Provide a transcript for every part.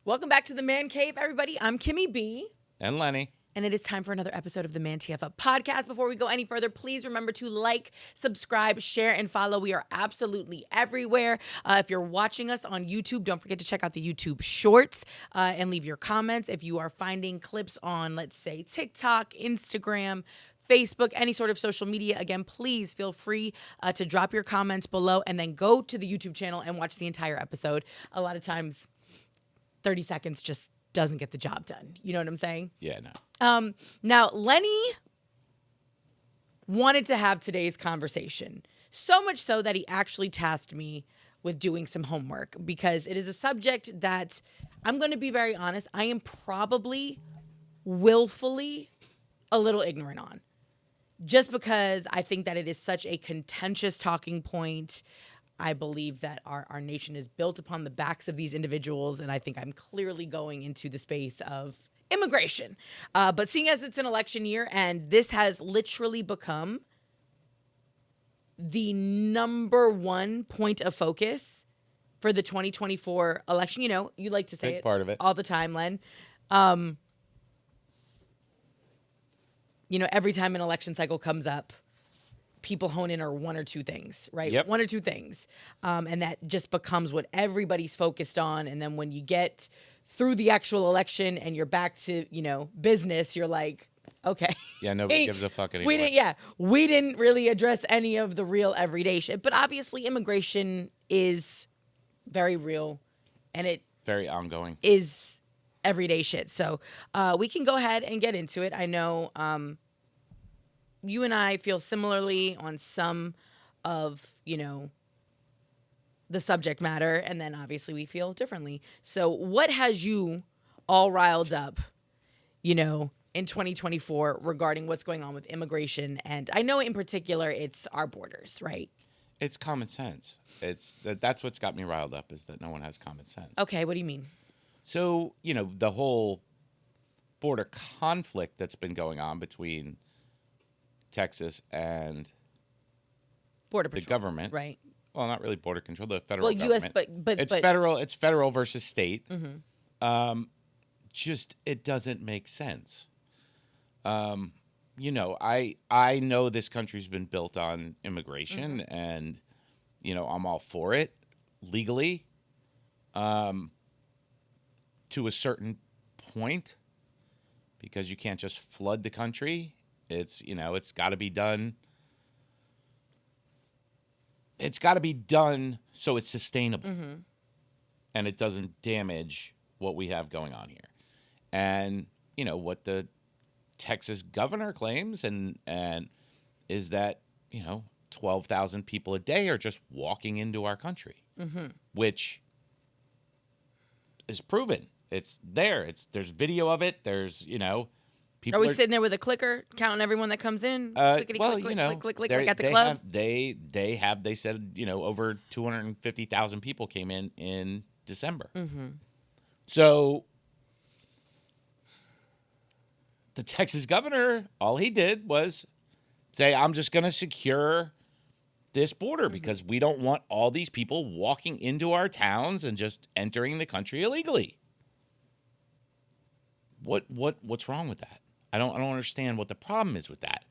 Welcome back to the Man Cave, everybody. I'm Kimmy B. And Lenny. And it is time for another episode of the ManTFup podcast. Before we go any further, please remember to like, subscribe, share, and follow. We are absolutely everywhere. If you're watching us on YouTube, don't forget to check out the YouTube shorts and leave your comments. If you are finding clips on, let's say, TikTok, Instagram, Facebook, any sort of social media, again, please feel free to drop your comments below and then go to the YouTube channel and watch the entire episode. A lot of times, 30 seconds just doesn't get the job done. You know what I'm saying? Yeah, no. Now, Lenny wanted to have today's conversation, so much so that he actually tasked me with doing some homework because it is a subject that I'm going to be very honest, I am probably willfully a little ignorant on. Just because I think that it is such a contentious talking point. I believe that our nation is built upon the backs of these individuals, and I think I'm clearly going into the space of immigration. But seeing as it's an election year, and this has literally become the number one point of focus for the 2024 election, you know, you like to say Big it part of it. all the time, Len. You know, every time an election cycle comes up, people hone in on one or two things, right? Yep. One or two things. And that just becomes what everybody's focused on. And then when you get through the actual election and you're back to, you know, business, you're like, okay. Yeah, nobody gives a fuck anymore. We didn't really address any of the real everyday shit. But obviously immigration is very real and it Very ongoing. is everyday shit. So we can go ahead and get into it. I know you and I feel similarly on some of, you know, the subject matter, and then obviously we feel differently. So what has you all riled up, you know, in 2024 regarding what's going on with immigration? And I know in particular it's our borders, right? It's common sense. That's what's got me riled up is that no one has common sense. Okay, what do you mean? So, you know, the whole border conflict that's been going on between Texas and Border Patrol, the government. right? Well, not really border control, the federal U.S., government. but it's federal versus state. Mm-hmm. Just it doesn't make sense. You know, I know this country's been built on immigration, mm-hmm. and you know I'm all for it legally, to a certain point, because you can't just flood the country. It's got to be done. It's got to be done so it's sustainable, mm-hmm. and it doesn't damage what we have going on here. And you know what the Texas governor claims, and is that 12,000 people a day are just walking into our country, mm-hmm. which is proven. It's there. There's video of it. There's people. Are we sitting there with a clicker counting everyone that comes in? Clickety, well, click, like at the club. They said over 250,000 people came in December. Mm-hmm. So the Texas governor, all he did was say, "I'm just going to secure this border, mm-hmm. because we don't want all these people walking into our towns and just entering the country illegally." What's wrong with that? I don't understand what the problem is with that.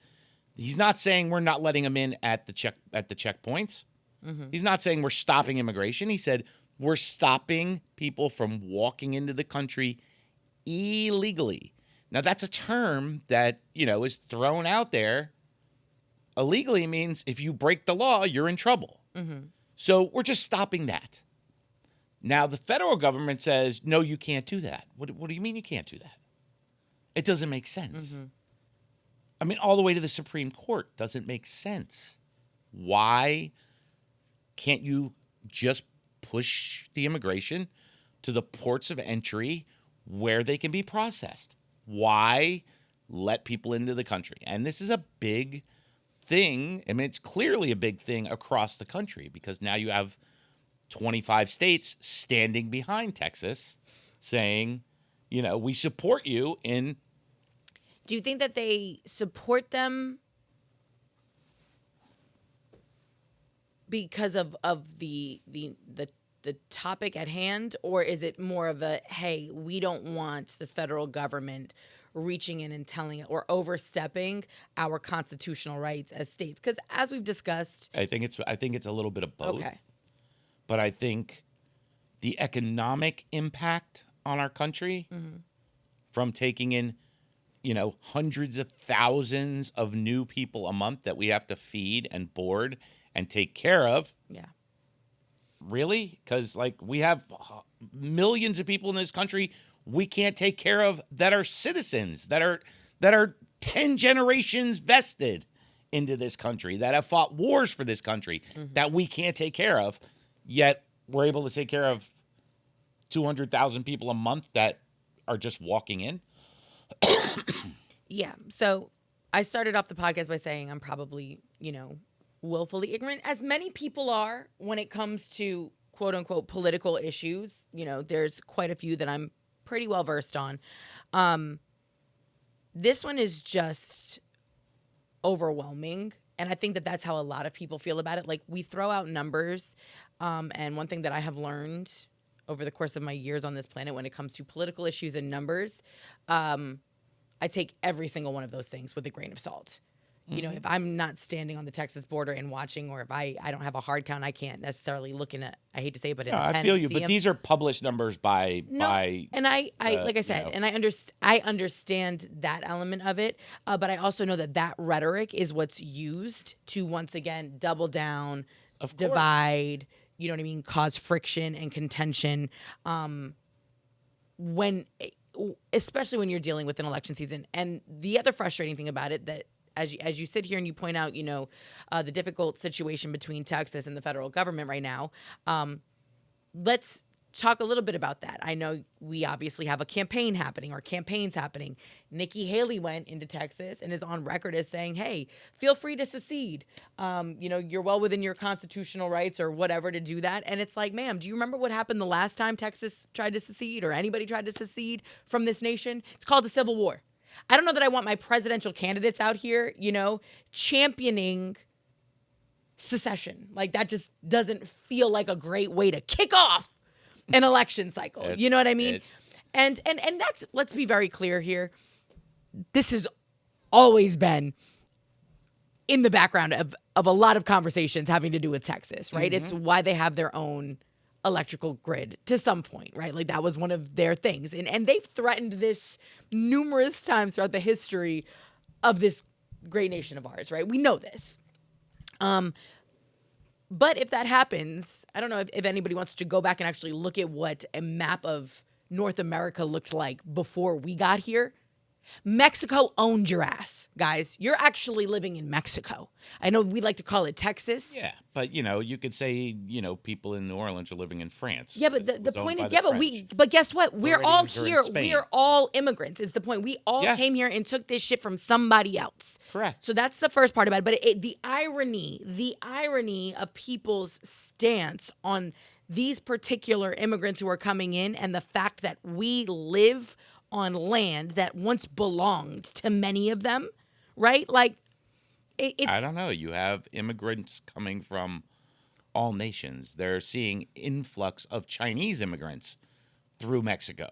He's not saying we're not letting them in at the checkpoints. Mm-hmm. He's not saying we're stopping immigration. He said we're stopping people from walking into the country illegally. Now that's a term that is thrown out there. Illegally means if you break the law, you're in trouble. Mm-hmm. So we're just stopping that. Now the federal government says, no, you can't do that. What do you mean you can't do that? It doesn't make sense. Mm-hmm. I mean, all the way to the Supreme Court doesn't make sense. Why can't you just push the immigration to the ports of entry where they can be processed? Why let people into the country? And this is a big thing. I mean, it's clearly a big thing across the country because now you have 25 states standing behind Texas saying, we support you in. Do you think that they support them because of the the topic at hand, or is it more of a, hey, we don't want the federal government reaching in and telling or overstepping our constitutional rights as states? Because as we've discussed, I think it's a little bit of both. Okay. But I think the economic impact on our country from taking in, hundreds of thousands of new people a month that we have to feed and board and take care of. Yeah. Really? Because we have millions of people in this country we can't take care of that are citizens, that are 10 generations vested into this country, that have fought wars for this country, that we can't take care of. Yet we're able to take care of 200,000 people a month that are just walking in. Yeah. So I started off the podcast by saying I'm probably, willfully ignorant, as many people are when it comes to quote unquote political issues. There's quite a few that I'm pretty well versed on. This one is just overwhelming. And I think that that's how a lot of people feel about it. Like, we throw out numbers. And one thing that I have learned over the course of my years on this planet when it comes to political issues and numbers, I take every single one of those things with a grain of salt. If I'm not standing on the Texas border and watching, or if I don't have a hard count, I can't necessarily look in I hate to say it, but I feel you. But these are published numbers by. And I like I said, and I understand that element of it. But I also know that rhetoric is what's used to once again double down, divide. You know what I mean? Cause friction and contention. Especially when you're dealing with an election season. And the other frustrating thing about it, that as you sit here and you point out, the difficult situation between Texas and the federal government right now, let's talk a little bit about that. I know we obviously have a campaigns happening. Nikki Haley went into Texas and is on record as saying, hey, feel free to secede. You're well within your constitutional rights or whatever to do that. And it's like, ma'am, do you remember what happened the last time Texas tried to secede, or anybody tried to secede from this nation? It's called a civil war. I don't know that I want my presidential candidates out here, championing secession. Like, that just doesn't feel like a great way to kick off an election cycle. You know what I mean? And that's, let's be very clear here. This has always been in the background of a lot of conversations having to do with Texas, right? It's why they have their own electrical grid to some point, right? Like, that was one of their things. And they've threatened this numerous times throughout the history of this great nation of ours, right? We know this. But if that happens, I don't know if anybody wants to go back and actually look at what a map of North America looked like before we got here. Mexico owned your ass, guys. You're actually living in Mexico. I know we like to call it Texas. Yeah, but you could say people in New Orleans are living in France. Yeah, but the point is, but guess what? We're all here. We're all immigrants. Is the point? We all came here and took this shit from somebody else. Correct. So that's the first part about it. But the irony of people's stance on these particular immigrants who are coming in, and the fact that we live on land that once belonged to many of them, right? Like, it's... I don't know. You have immigrants coming from all nations. They're seeing influx of Chinese immigrants through Mexico.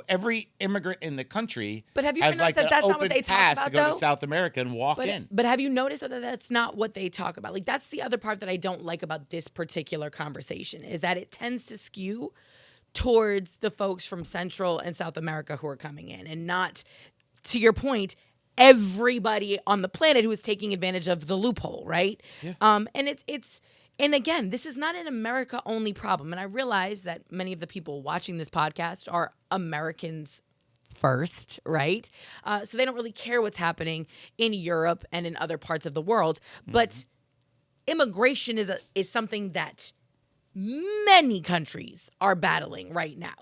Every immigrant in the country has that's not what they talk about, to go to South America and walk in. But have you noticed that that's not what they talk about? Like, that's the other part that I don't like about this particular conversation, is that it tends to skew towards the folks from Central and South America who are coming in, and not, to your point, everybody on the planet who is taking advantage of the loophole, right? Yeah. And again, this is not an America only problem. And I realize that many of the people watching this podcast are Americans first, right? So they don't really care what's happening in Europe and in other parts of the world. But immigration is something that many countries are battling right now.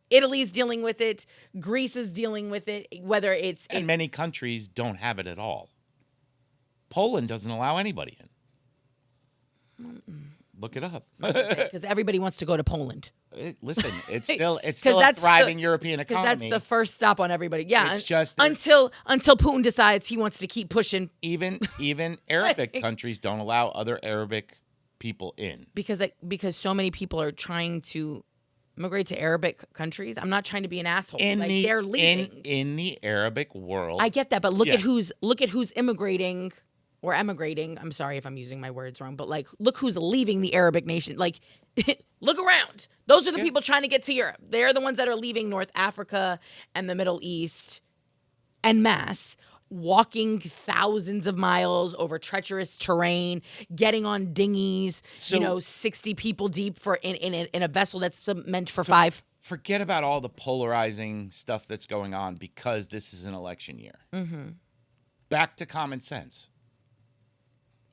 Italy's dealing with it. Greece is dealing with it. And many countries don't have it at all. Poland doesn't allow anybody in. Look it up. Because everybody wants to go to Poland. Listen, it's still a thriving European economy. Because that's the first stop on everybody. Yeah, it's just until Putin decides he wants to keep pushing. Even Arabic countries don't allow other Arabic people in. Because so many people are trying to immigrate to Arabic countries. I'm not trying to be an asshole. They're leaving in the Arabic world. I get that, but look at who's immigrating or emigrating. I'm sorry if I'm using my words wrong, but like look who's leaving the Arabic nation. Like look around. Those are the people trying to get to Europe. They're the ones that are leaving North Africa and the Middle East en masse, walking thousands of miles over treacherous terrain, getting on dinghies, 60 people deep in a vessel that's meant for 5. Forget about all the polarizing stuff that's going on because this is an election year. Mm-hmm. Back to common sense.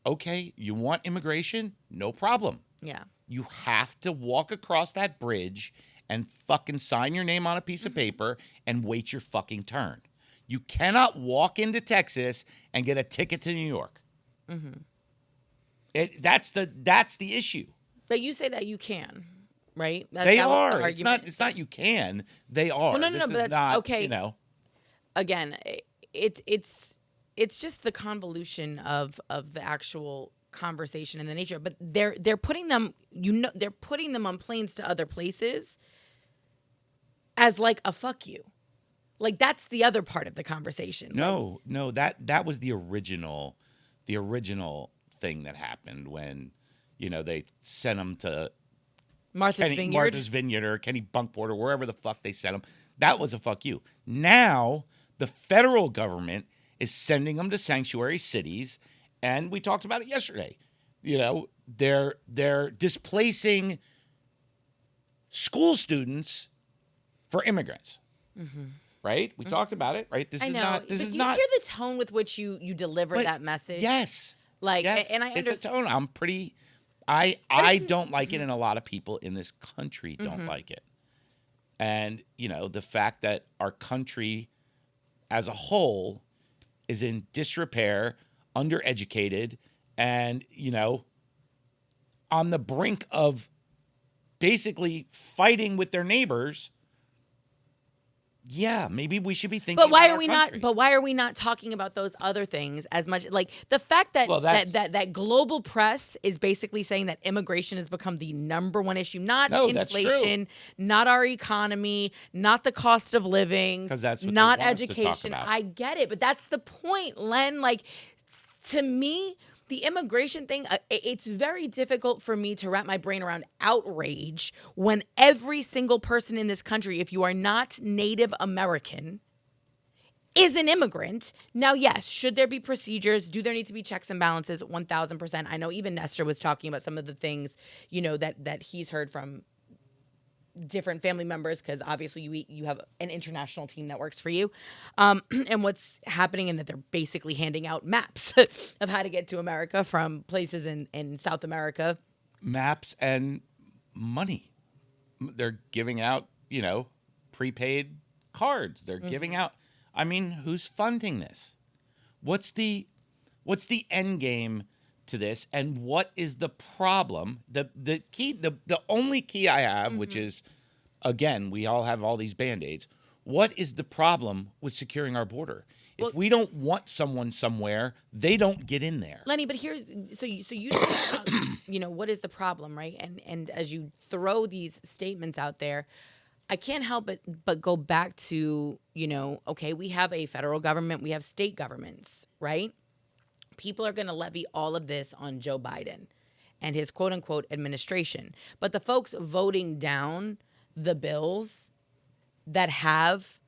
Okay, you want immigration? No problem. Yeah. You have to walk across that bridge and fucking sign your name on a piece of paper and wait your fucking turn. You cannot walk into Texas and get a ticket to New York. Mm-hmm. That's the issue. But you say that you can, right? They are. It's not you can. They are. Well, no, but that's not, okay. Again, it's just the convolution of the actual conversation and the nature. But they're putting them. They're putting them on planes to other places as like a fuck you. Like that's the other part of the conversation. No, that was the original thing that happened when, they sent them to Martha's Vineyard or Kenny Bunkport or wherever the fuck they sent them. That was a fuck you. Now the federal government is sending them to sanctuary cities, and we talked about it yesterday. They're displacing school students for immigrants. Mm-hmm. Right? We talked about it, right? This is not. Do you hear the tone with which you deliver that message? Yes. Yes. And I understand. It's a tone. I'm pretty. I don't like it, and a lot of people in this country don't like it. And the fact that our country, as a whole, is in disrepair, undereducated, and on the brink of basically fighting with their neighbors. Yeah, maybe we should be thinking. But why are we not? But why are we not talking about those other things as much? Like the fact that that global press is basically saying that immigration has become the number one issue, not inflation, not our economy, not the cost of living, because that's what not they want education. us to talk about. I get it, but that's the point, Len. Like to me, the immigration thing, it's very difficult for me to wrap my brain around outrage when every single person in this country, if you are not Native American, is an immigrant. Now, yes, should there be procedures? Do there need to be checks and balances? 1,000%. I know even Nestor was talking about some of the things, that he's heard from different family members, because obviously you have an international team that works for you, and what's happening, and that they're basically handing out maps of how to get to America from places in South America. Maps and money. They're giving out, prepaid cards. They're giving out. I mean, who's funding this? What's the end game to this, and what is the problem? The key, the only key I have, which is, again, we all have all these Band-Aids. What is the problem with securing our border? If we don't want someone somewhere, they don't get in there. Lenny, but here, so you what is the problem, right? And as you throw these statements out there, I can't help but go back to, okay, we have a federal government, we have state governments, right? People are going to levy all of this on Joe Biden and his quote unquote administration. But the folks voting down the bills that have,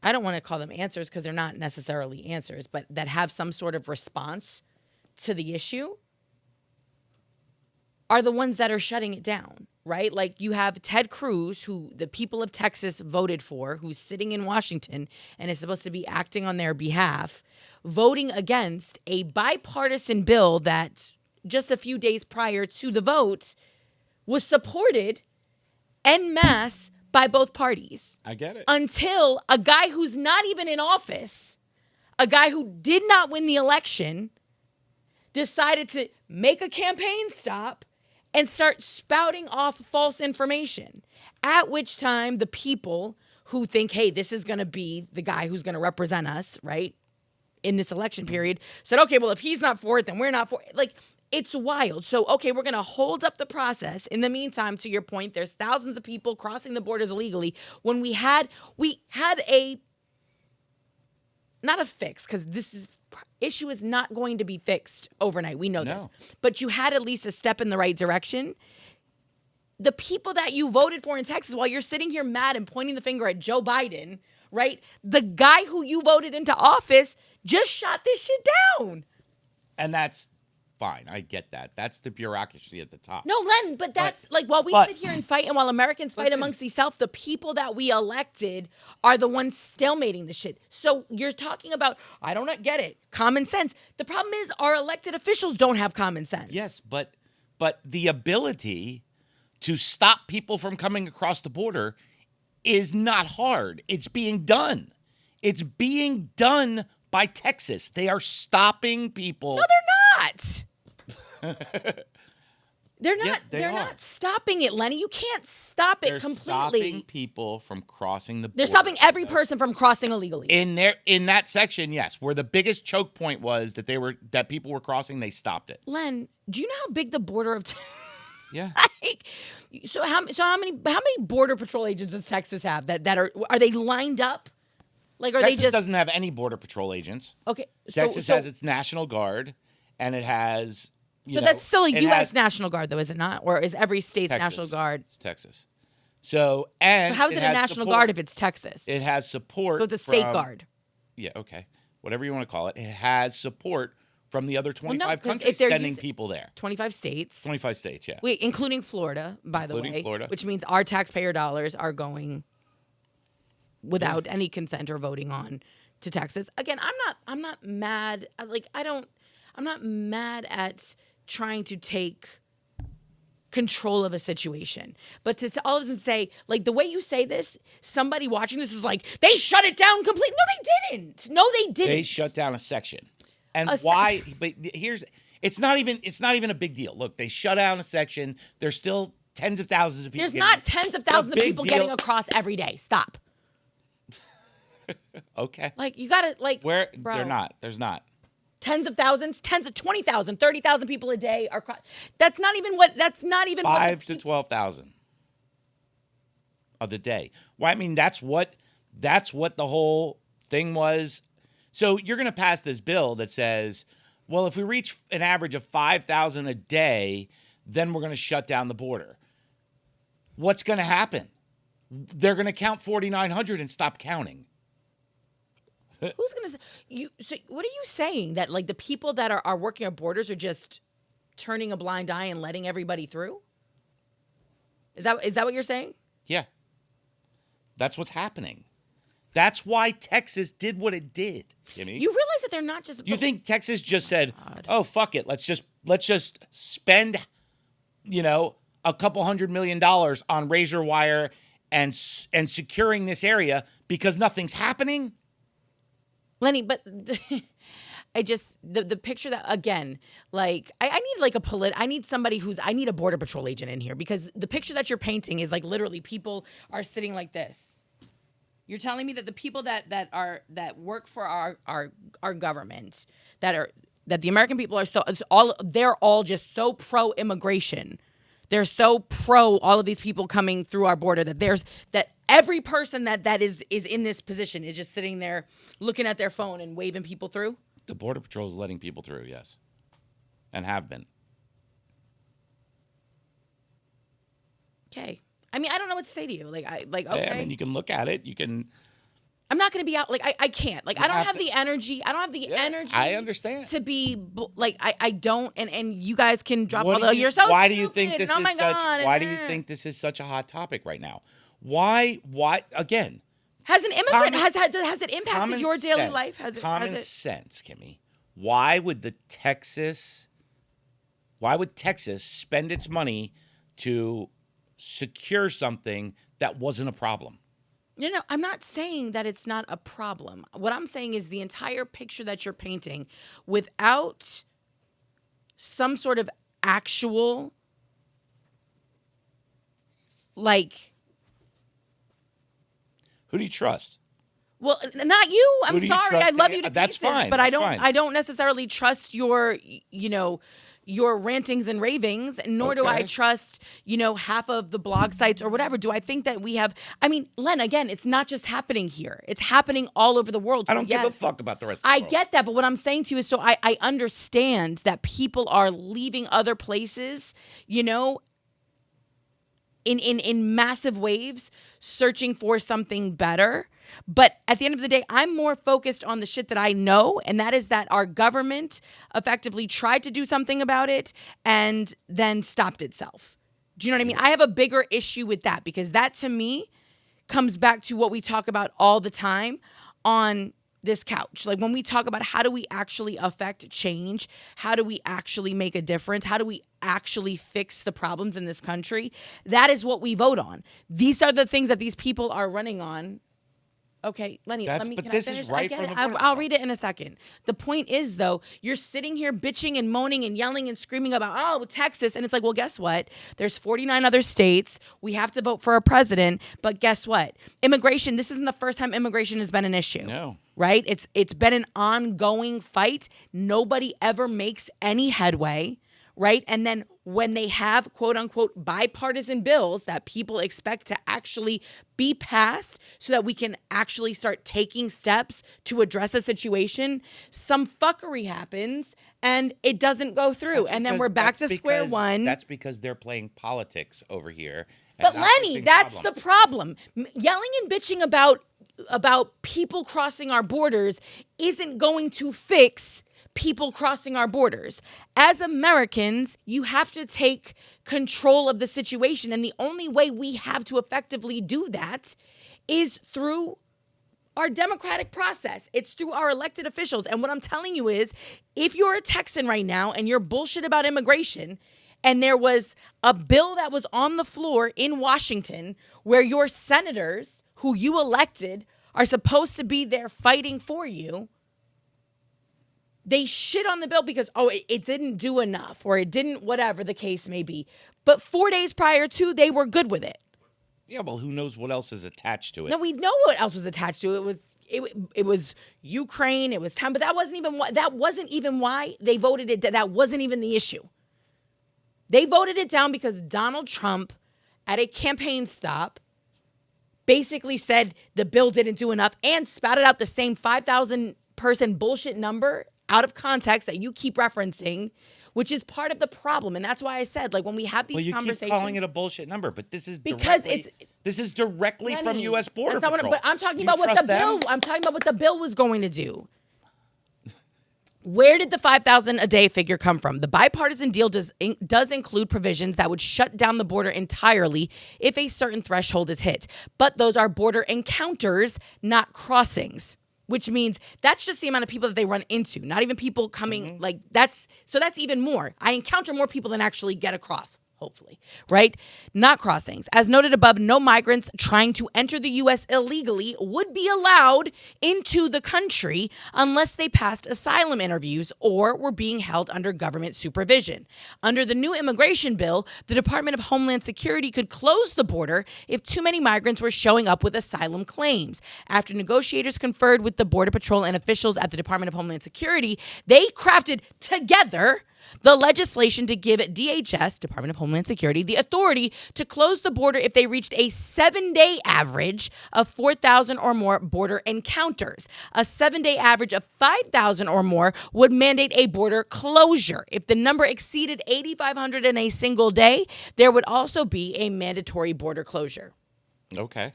I don't want to call them answers because they're not necessarily answers, but that have some sort of response to the issue are the ones that are shutting it down, right? Like you have Ted Cruz, who the people of Texas voted for, who's sitting in Washington and is supposed to be acting on their behalf, voting against a bipartisan bill that just a few days prior to the vote was supported en masse by both parties. I get it. Until a guy who's not even in office, a guy who did not win the election, decided to make a campaign stop and start spouting off false information. At which time the people who think, hey, this is going to be the guy who's going to represent us, right? in this election period said, okay, well, if he's not for it, then we're not for it. Like, it's wild. So, okay, we're going to hold up the process. In the meantime, to your point, there's thousands of people crossing the borders illegally when we had a, not a fix, because issue is not going to be fixed overnight. We know this. But you had at least a step in the right direction. The people that you voted for in Texas, while you're sitting here mad and pointing the finger at Joe Biden, right? The guy who you voted into office just shot this shit down. And that's fine. I get that. That's the bureaucracy at the top. No, Len, but that's while we sit here and fight, and while Americans fight amongst themselves, the people that we elected are the ones stalemating the shit. So you're talking about, I don't get it, common sense. The problem is our elected officials don't have common sense. Yes, but the ability to stop people from coming across the border is not hard. It's being done. It's being done by Texas. They are stopping people. No, they're not. They're not. Yeah, they're not stopping it, Lenny. You can't stop it completely. They're stopping people from crossing the border. They're stopping every person from crossing illegally. In that section, yes, where the biggest choke point was that people were crossing, they stopped it. Len, do you know how big the border of Yeah. So how many border patrol agents does Texas have that are they lined up? Like, are Texas they just doesn't have any border patrol agents. Okay. Texas has its National Guard, and it has. So that's still a U.S. National Guard, though, is it not? Or is every state's Texas. National Guard? It's Texas. So and how is it a National Guard if it's Texas? It has support. So it's a state guard. Yeah. Okay. Whatever you want to call it. It has support from the other 25 countries if they're sending people there. 25 states. 25 states. Yeah. Wait, including Florida, by the way. Florida. Which means our taxpayer dollars are going without any consent or voting on to Texas. Again, I'm not mad. I'm not mad at trying to take control of a situation. But to all of a sudden say, like, the way you say this, somebody watching this is like, they shut it down completely. No, they didn't. They shut down a section. And why? But it's not even a big deal. Look, they shut down a section. There's still tens of thousands of people. There's not tens of thousands of people getting across every day. Stop. Okay. Like, you gotta, like, where bro. they're not. There's not. Tens of thousands, 20,000, 30,000 people a day are. That's not even what. 5 to 12,000 of the day. Well, I mean, that's what the whole thing was. So you're going to pass this bill that says, well, if we reach an average of 5,000 a day, then we're going to shut down the border. What's going to happen? They're going to count 4,900 and stop counting. Who's going to say you? So what are you saying, that like the people that are working our borders are just turning a blind eye and letting everybody through? Is that what you're saying? Yeah. That's what's happening. That's why Texas did what it did, Jimmy. You realize that they're not just. You think Texas just said, "Oh, fuck it, let's just spend, a couple $100 million on razor wire and securing this area because nothing's happening"? Lenny, but I just the picture that, again, like I need like I need somebody I need a border patrol agent in here, because the picture that you're painting is like literally people are sitting like this. You're telling me that the people that work for our government, that the American people are they're all just so pro immigration. They're so pro all of these people coming through our border that every person that is in this position is just sitting there looking at their phone and waving people through. The Border Patrol is letting people through, yes, and have been. Okay. I mean, I don't know what to say to you. Okay. Yeah, I mean, you can look at it. You can. I'm not going to be out. Like, I can't. Like, I don't have the energy. I don't have the energy. I understand. To be like, I don't. And you guys can drop all the. You're so. Why stupid, do you think this is such? God, why do you think this is such a hot topic right now? Why? Again. Has an immigrant has it impacted your daily life? Common sense, Kimmy. Why would Texas spend its money to secure something that wasn't a problem? No, I'm not saying that it's not a problem. What I'm saying is the entire picture that you're painting, without some sort of actual, like. Who do you trust? Well, not you. I'm Who do you sorry. I trust love in- you to That's pieces, fine. but That's fine. I don't necessarily trust your, your rantings and ravings, nor do I Okay. trust, half of the blog sites or whatever. Do I think that we have? I mean, Len, again, it's not just happening here; it's happening all over the world. I So, don't give a yes, fuck about the rest of the I world. get that, but what I'm saying to you is, so I understand that people are leaving other places, in massive waves, searching for something better. But at the end of the day, I'm more focused on the shit that I know, and that is that our government effectively tried to do something about it and then stopped itself. Do you know what I mean? I have a bigger issue with that because that, to me, comes back to what we talk about all the time on this couch. Like when we talk about how do we actually affect change? How do we actually make a difference? How do we actually fix the problems in this country? That is what we vote on. These are the things that these people are running on. Okay, Lenny, That's- let me. but Can this I is finish? right I get from it. the word. I'll read it in a second. The point is, though, you're sitting here bitching and moaning and yelling and screaming about, Texas, and it's like, well, guess what? There's 49 other states. We have to vote for a president, but guess what? Immigration. This isn't the first time immigration has been an issue. No. Right? It's been an ongoing fight. Nobody ever makes any headway. Right? And then when they have quote unquote bipartisan bills that people expect to actually be passed so that we can actually start taking steps to address a situation, some fuckery happens and it doesn't go through. And then we're back to square one. That's because they're playing politics over here. But Lenny, that's the problem. Yelling and bitching about people crossing our borders isn't going to fix people crossing our borders. As Americans, you have to take control of the situation. And the only way we have to effectively do that is through our democratic process. It's through our elected officials. And what I'm telling you is, if you're a Texan right now and you're bullshit about immigration, and there was a bill that was on the floor in Washington where your senators, who you elected, are supposed to be there fighting for you, they shit on the bill because, it didn't do enough or it didn't, whatever the case may be. But 4 days prior to, they were good with it. Yeah, well, who knows what else is attached to it? No, we know what else was attached to it. It was Ukraine. It was time, but that wasn't even why they voted it. That wasn't even the issue. They voted it down because Donald Trump, at a campaign stop, basically said the bill didn't do enough and spouted out the same 5,000 person bullshit number out of context that you keep referencing, which is part of the problem. And that's why I said, like, when we have these conversations. Keep calling it a bullshit number, but this is because directly from U.S. Border Patrol. But I'm talking about what the bill. I'm talking about what the bill was going to do. Where did the 5,000 a day figure come from? The bipartisan deal does include provisions that would shut down the border entirely if a certain threshold is hit. But those are border encounters, not crossings, which means that's just the amount of people that they run into, not even people coming that's even more. I encounter more people than actually get across. Hopefully, right? Not crossings. As noted above, no migrants trying to enter the U.S. illegally would be allowed into the country unless they passed asylum interviews or were being held under government supervision. Under the new immigration bill, the Department of Homeland Security could close the border if too many migrants were showing up with asylum claims. After negotiators conferred with the Border Patrol and officials at the Department of Homeland Security, they crafted together the legislation to give DHS, Department of Homeland Security, the authority to close the border if they reached a 7-day average of 4,000 or more border encounters. A 7-day average of 5,000 or more would mandate a border closure. If the number exceeded 8,500 in a single day, there would also be a mandatory border closure. Okay.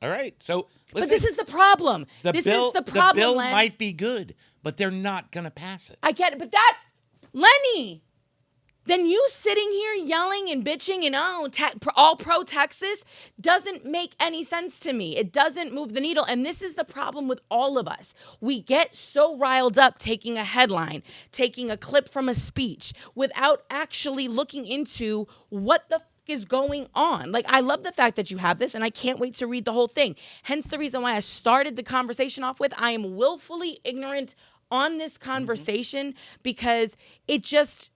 All right. So, listen, but this is the problem. The bill Len. might be good, but they're not going to pass it. I get it, but that... Lenny, then you sitting here yelling and bitching and all pro Texas doesn't make any sense to me. It doesn't move the needle. And this is the problem with all of us. We get so riled up taking a headline, taking a clip from a speech without actually looking into what the is going on. Like, I love the fact that you have this and I can't wait to read the whole thing. Hence the reason why I started the conversation off with, I am willfully ignorant on this conversation because it's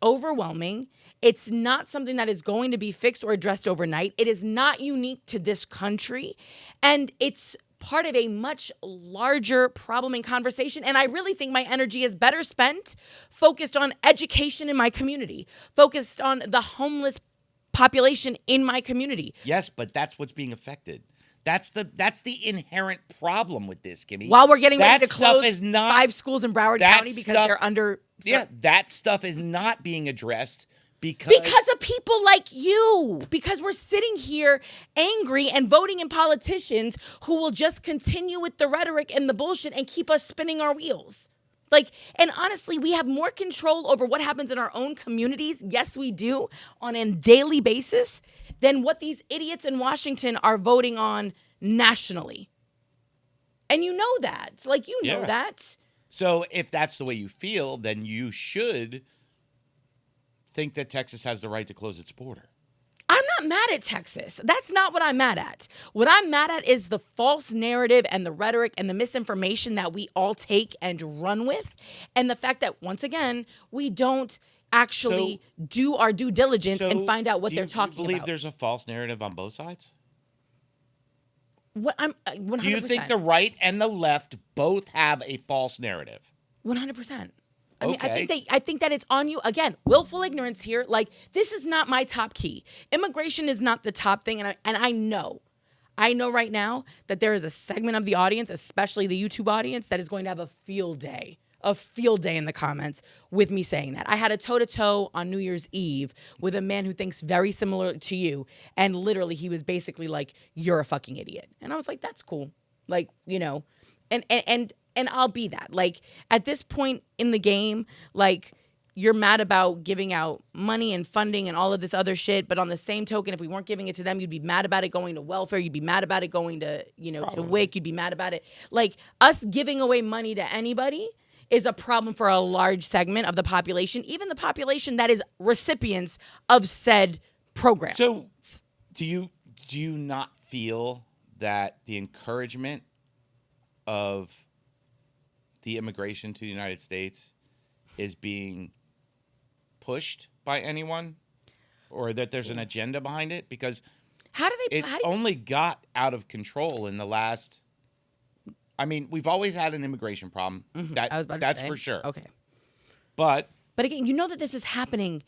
overwhelming. It's not something that is going to be fixed or addressed overnight. It is not unique to this country. And it's part of a much larger problem and conversation. And I really think my energy is better spent focused on education in my community, focused on the homeless population in my community. Yes, but that's what's being affected. That's the inherent problem with this, Kimmy. While we're getting ready That to stuff close is not- 5 schools in Broward that County because stuff- they're under... Yeah, that stuff is not being addressed because of people like you. Because we're sitting here angry and voting in politicians who will just continue with the rhetoric and the bullshit and keep us spinning our wheels. Like, and honestly, we have more control over what happens in our own communities. Yes, we do, on a daily basis, than what these idiots in Washington are voting on nationally. And you know that. Like, you know that. So if that's the way you feel, then you should think that Texas has the right to close its border. I'm not mad at Texas. That's not what I'm mad at. What I'm mad at is the false narrative and the rhetoric and the misinformation that we all take and run with. And the fact that, once again, we don't actually do our due diligence and find out what they're talking about. Do you believe there's a false narrative on both sides? What I'm 100%. Do you think the right and the left both have a false narrative? 100%. I mean, Okay. I think that it's on you. Again, willful ignorance here. Like, this is not my top key. Immigration is not the top thing. And I know right now that there is a segment of the audience, especially the YouTube audience, that is going to have a field day in the comments with me saying that. I had a toe-to-toe on New Year's Eve with a man who thinks very similar to you. And literally, he was basically like, you're a fucking idiot. And I was like, that's cool. Like, you know, and I'll be that. Like, at this point in the game, like, you're mad about giving out money and funding and all of this other shit. But on the same token, if we weren't giving it to them, you'd be mad about it going to welfare. You'd be mad about it going to, to WIC. You'd be mad about it. Like, us giving away money to anybody is a problem for a large segment of the population, even the population that is recipients of said program. So do you not feel that the encouragement of the immigration to the United States is being pushed by anyone, or that there's an agenda behind it? Because only got out of control in the last. I mean, we've always had an immigration problem. Mm-hmm. That's for sure. Okay. But again, you know that this is happening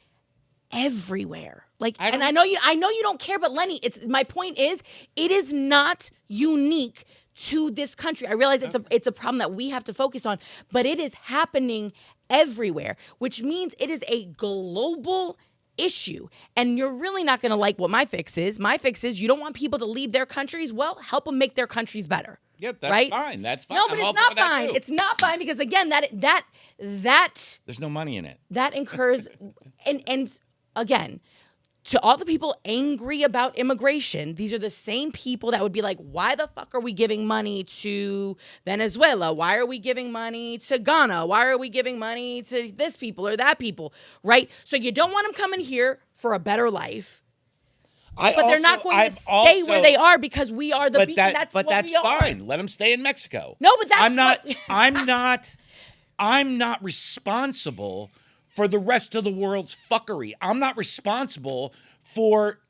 everywhere. Like, I know you don't care, but Lenny, my point is, it is not unique to this country. I realize it's a problem that we have to focus on, but it is happening everywhere, which means it is a global issue. And you're really not going to like what my fix is. My fix is, you don't want people to leave their countries. Well, help them make their countries better. Yep, that's right? fine. That's fine. No, but it's not fine. It's not fine because, again, that there's no money in it. That incurs and again, to all the people angry about immigration, these are the same people that would be like, why the fuck are we giving money to Venezuela? Why are we giving money to Ghana? Why are we giving money to this people or that people? Right? So you don't want them coming here for a better life. But they're not going to stay where they are because we are the beacon. That's fine. Let them stay in Mexico. No, but that's I'm not responsible for the rest of the world's fuckery. I'm not responsible for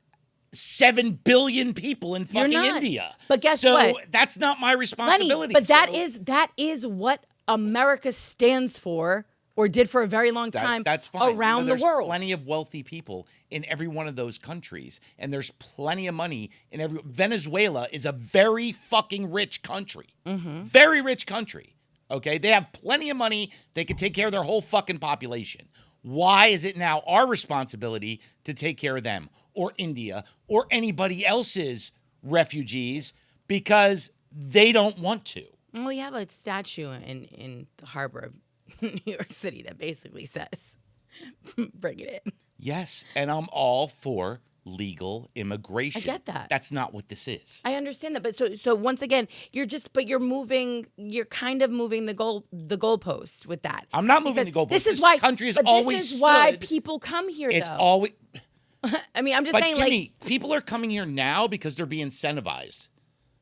7 billion people in fucking India. But guess what? So that's not my responsibility. Lenny, but that is what America stands for, or did for a very long time. That's fine. Around the world. There's plenty of wealthy people in every one of those countries, and there's plenty of money in every. Venezuela is a very fucking rich country. Mm-hmm. Very rich country. Okay, they have plenty of money. They can take care of their whole fucking population. Why is it now our responsibility to take care of them, or India, or anybody else's refugees because they don't want to? Well, we have a statue in the harbor of New York City that basically says, bring it in. Yes, and I'm all for legal immigration. I get that. That's not what this is. I understand that, but so once again, you're kind of moving the goalposts with that. I'm not moving the goalposts. This is why country is always. This is why people come here. It's though. always. I mean, I'm just saying, Kimmy, people are coming here now because they're being incentivized.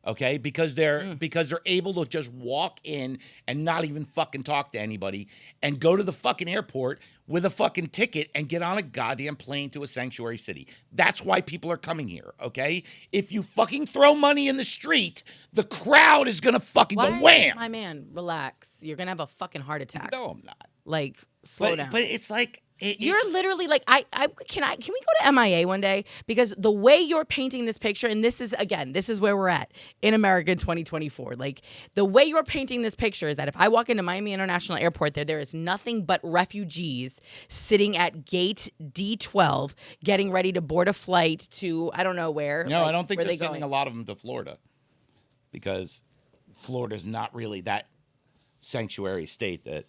Okay, because they're able to just walk in and not even fucking talk to anybody and go to the fucking airport with a fucking ticket and get on a goddamn plane to a sanctuary city. That's why people are coming here, okay? If you fucking throw money in the street, the crowd is gonna fucking go wham. My man, relax. You're gonna have a fucking heart attack. No, I'm not. Like, slow down. But it's like you're literally like, can we go to MIA one day? Because the way you're painting this picture, and this is where we're at in America in 2024. Like, the way you're painting this picture is that if I walk into Miami International Airport, there is nothing but refugees sitting at gate D12 getting ready to board a flight to, I don't know where. No, like, I don't think where they're sending a lot of them to Florida, because Florida's not really that sanctuary state that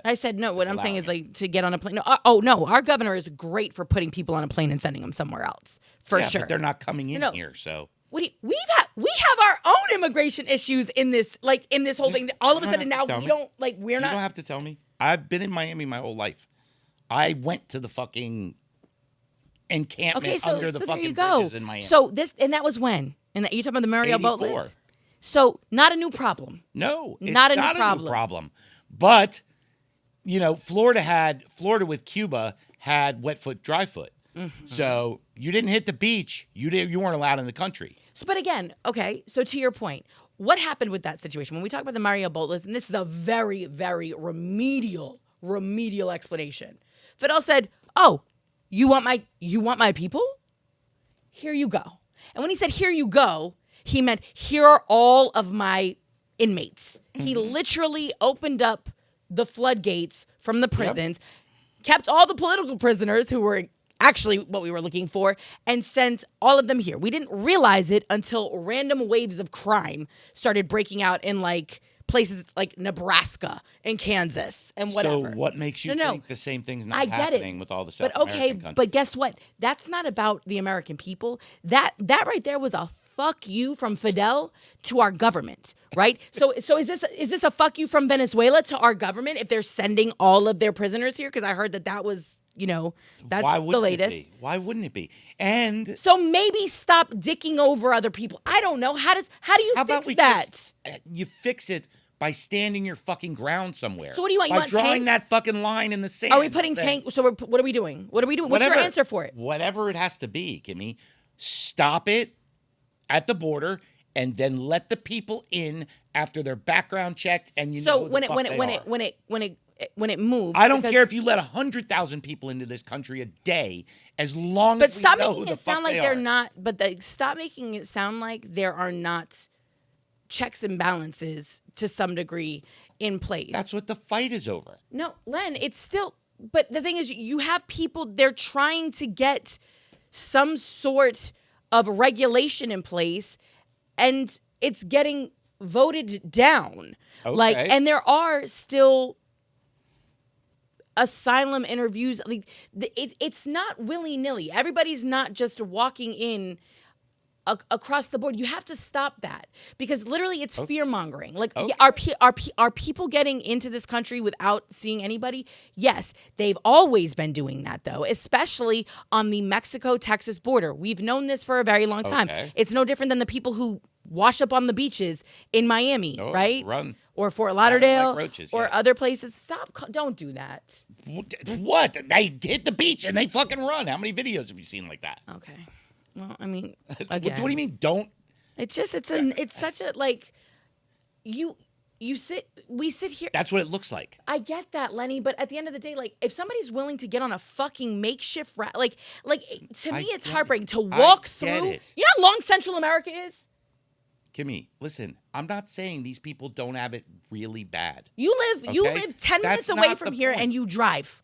I said no. What I'm saying is, like, to get on a plane. No, no, our governor is great for putting people on a plane and sending them somewhere else, for sure. But they're not coming in here, so. We have our own immigration issues in this whole thing. All of a sudden now we don't like we're not. You don't have to tell me. I've been in Miami my whole life. I went to the fucking encampment under the fucking bridges in Miami. So that was when? And you talking about the Mariel boat 84. lift? So not a new problem. No, it's not a new problem. But Florida with Cuba had wet foot, dry foot. Mm-hmm. So you didn't hit the beach. You weren't allowed in the country. But again, okay. So to your point, what happened with that situation when we talk about the Mariel boat lift? And this is a very, very remedial explanation. Fidel said, "Oh, you want my people? Here you go." And when he said "here you go," he meant here are all of my inmates. Mm-hmm. He literally opened up the floodgates from the prisons, kept all the political prisoners who were actually what we were looking for, and sent all of them here. We didn't realize it until random waves of crime started breaking out in like places like Nebraska and Kansas and whatever. So what makes you think the same thing's not happening with all the South American countries? But guess what? That's not about the American people. That right there was a fuck you from Fidel to our government, right? So is this a fuck you from Venezuela to our government if they're sending all of their prisoners here? Because I heard that was, that's the latest. Why wouldn't it be? And so maybe stop dicking over other people. I don't know. How do you fix that? You fix it by standing your fucking ground somewhere. So what do you want? By drawing that fucking line in the sand. Are we putting tanks? So what are we doing? What are we doing? What's your answer for it? Whatever it has to be, Kimmy. Stop it at the border, and then let the people in after their background checked. And when it moves, I don't care if you let 100,000 people into this country a day, as long as we know who the fuck they are. Stop making it sound like there are not checks and balances to some degree in place. That's what the fight is over. No, Len, it's still. But the thing is, you have people. They're trying to get some sort of regulation in place, and it's getting voted down. Okay. And there are still asylum interviews. Like, it's not willy-nilly. Everybody's not just walking in across the board. You have to stop that, because literally it's fear-mongering. Like, are people getting into this country without seeing anybody? Yes, they've always been doing that, though, especially on the Mexico-Texas border. We've known this for a very long time. Okay. It's no different than the people who wash up on the beaches in Miami, right? Run. Or Fort Lauderdale, like roaches, or other places. Don't do that. What? They hit the beach and they fucking run. How many videos have you seen like that? Okay. Well, I mean, again. What do you mean, don't? It's just, it's such a, like, we sit here. That's what it looks like. I get that, Lenny, but at the end of the day, like, if somebody's willing to get on a fucking makeshift like, to me, it's heartbreaking to walk through. You know how long Central America is? Kimmy, listen, I'm not saying these people don't have it really bad. You live 10 minutes away from here, and you drive.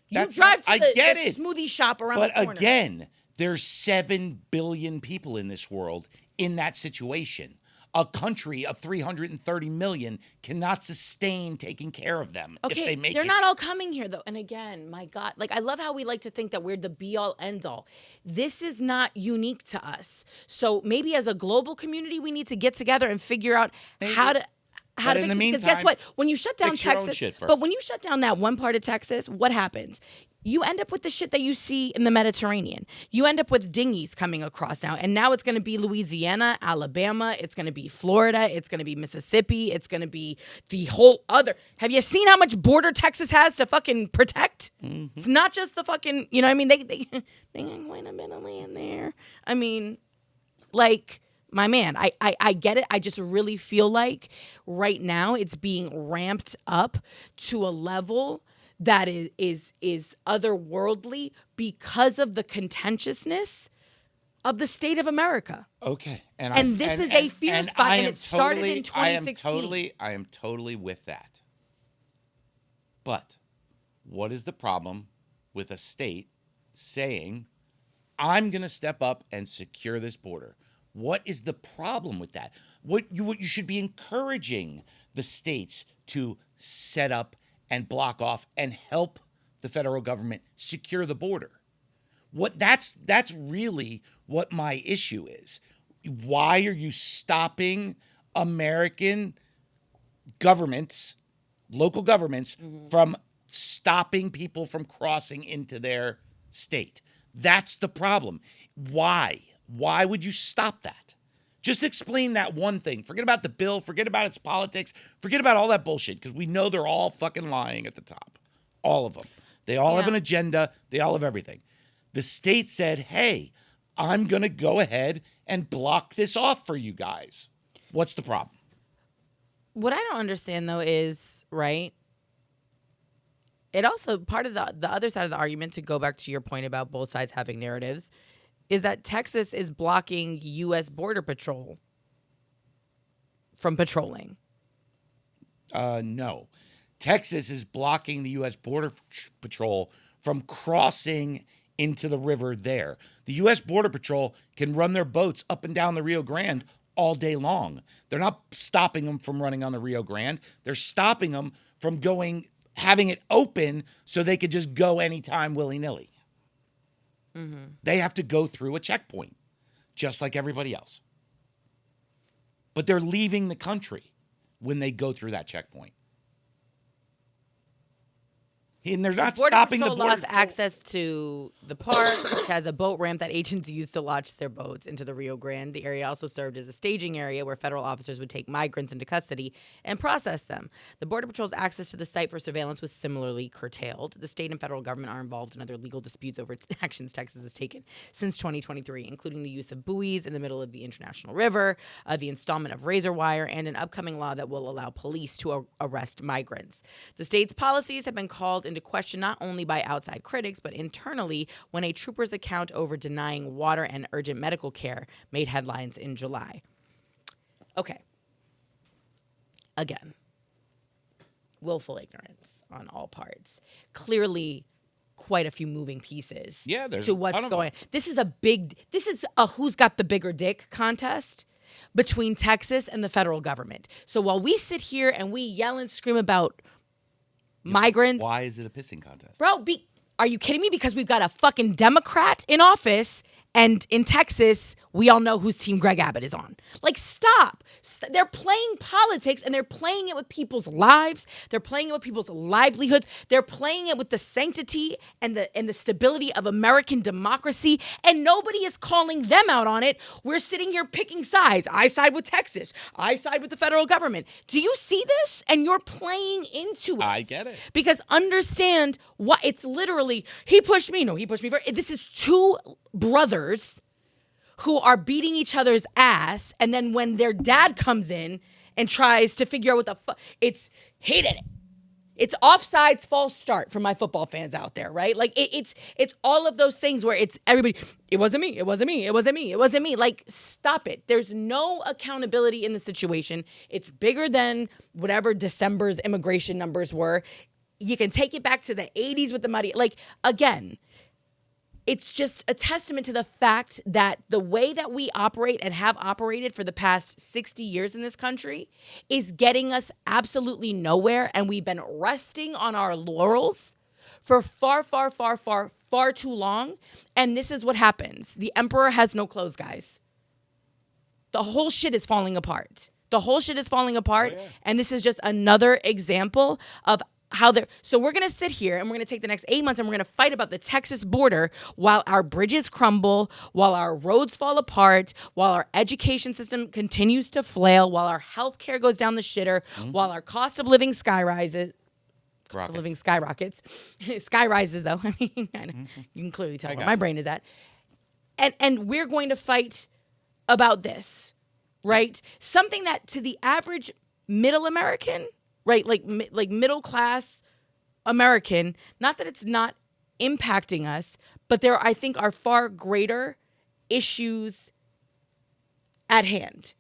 You drive to the smoothie shop around the corner. But again, there's 7 billion people in this world in that situation. A country of 330 million cannot sustain taking care of them if they make it. They're not all coming here, though. And again, my God, like, I love how we like to think that we're the be-all, end-all. This is not unique to us. So maybe as a global community, we need to get together and figure out how to fix it. Because guess what? When you shut down Texas, but when you shut down that one part of Texas, what happens? you end up with the shit that you see in the Mediterranean. You end up with dinghies coming across now. And now it's going to be Louisiana, Alabama. It's going to be Florida. It's going to be Mississippi. It's going to be the whole other. Have you seen how much border Texas has to fucking protect? Mm-hmm. It's not just the fucking, you know what I mean? They got quite a bit of land there. I mean, like, my man, I get it. I just really feel like right now it's being ramped up to a level that is otherworldly because of the contentiousness of the state of America. Okay. And this is a fear spot, and it started in 2016. I am totally with that. But what is the problem with a state saying, I'm going to step up and secure this border? What is the problem with that? What you should be encouraging the states to set up and block off and help the federal government secure the border. That's really what my issue is. Why are you stopping American governments, local governments, from stopping people from crossing into their state? That's the problem. Why? Why would you stop that? Just explain that one thing. Forget about the bill. Forget about its politics. Forget about all that bullshit, because we know they're all fucking lying at the top. All of them. They all have an agenda. They all have everything. The state said, hey, I'm going to go ahead and block this off for you guys. What's the problem? What I don't understand, though, is, right, it also, part of the other side of the argument, to go back to your point about both sides having narratives, is that Texas is blocking U.S. Border Patrol from patrolling. No. Texas is blocking the U.S. Border Patrol from crossing into the river there. The U.S. Border Patrol can run their boats up and down the Rio Grande all day long. They're not stopping them from running on the Rio Grande. They're stopping them from having it open so they could just go anytime willy-nilly. Mm-hmm. They have to go through a checkpoint, just like everybody else. But they're leaving the country when they go through that checkpoint. And they're not stopping the border. Border Patrol lost access to the park, which has a boat ramp that agents use to launch their boats into the Rio Grande. The area also served as a staging area where federal officers would take migrants into custody and process them. The Border Patrol's access to the site for surveillance was similarly curtailed. The state and federal government are involved in other legal disputes over actions Texas has taken since 2023, including the use of buoys in the middle of the international river, the installment of razor wire, and an upcoming law that will allow police to arrest migrants. The state's policies have been called into question not only by outside critics, but internally when a trooper's account over denying water and urgent medical care made headlines in July. Okay. Again, willful ignorance on all parts. Clearly, quite a few moving pieces to what's going on. This is a who's got the bigger dick contest between Texas and the federal government. So while we sit here and we yell and scream about migrants. Why is it a pissing contest? Bro, are you kidding me? Because we've got a fucking Democrat in office, and in Texas, we all know whose team Greg Abbott is on. Like, stop. They're playing politics, and they're playing it with people's lives. They're playing it with people's livelihoods. They're playing it with the sanctity and the stability of American democracy, and nobody is calling them out on it. We're sitting here picking sides. I side with Texas. I side with the federal government. Do you see this? And you're playing into it. I get it. Because understand what it's literally, he pushed me. No, he pushed me first. This is two brothers who are beating each other's ass, and then when their dad comes in and tries to figure out what the fuck, he did it. It's offsides, false start for my football fans out there, right? Like it's all of those things where it's everybody, it wasn't me, it wasn't me, it wasn't me, it wasn't me. Like, stop it. There's no accountability in the situation. It's bigger than whatever December's immigration numbers were. You can take it back to the 80s with the muddy, like, again, it's just a testament to the fact that the way that we operate and have operated for the past 60 years in this country is getting us absolutely nowhere. And we've been resting on our laurels for far, far, far, far, far too long. And this is what happens. The emperor has no clothes, guys. The whole shit is falling apart. The whole shit is falling apart. Oh, yeah. And this is just another example of how they're. So we're going to sit here and we're going to take the next 8 months and we're going to fight about the Texas border while our bridges crumble, while our roads fall apart, while our education system continues to flail, while our health care goes down the shitter, while our cost of living skyrockets. Sky rises, though. I mean, you can clearly tell where my brain is at. And we're going to fight about this, right? Something that to the average middle American, right, like middle class American, not that it's not impacting us, but there, I think, are far greater issues at hand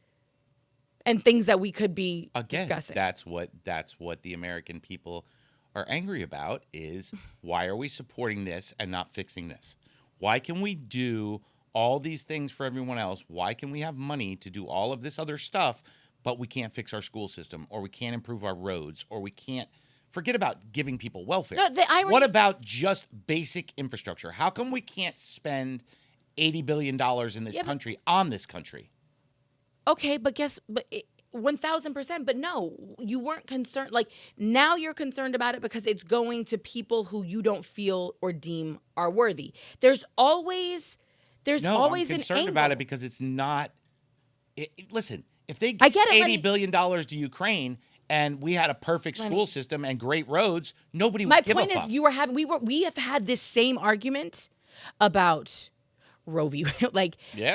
and things that we could be discussing. That's what the American people are angry about is why are we supporting this and not fixing this? Why can we do all these things for everyone else? Why can we have money to do all of this other stuff, but we can't fix our school system, or we can't improve our roads, or we can't forget about giving people welfare? No, the irony- What about just basic infrastructure? How come we can't spend $80 billion in this country on this country? Okay, but 1,000%. But no, you weren't concerned. Like, now you're concerned about it because it's going to people who you don't feel or deem are worthy. There's always I'm concerned about it because it's not. Listen, if they give $80 billion to Ukraine and we had a perfect school system and great roads, nobody would give a fuck. My point is, we have had this same argument about Roe v.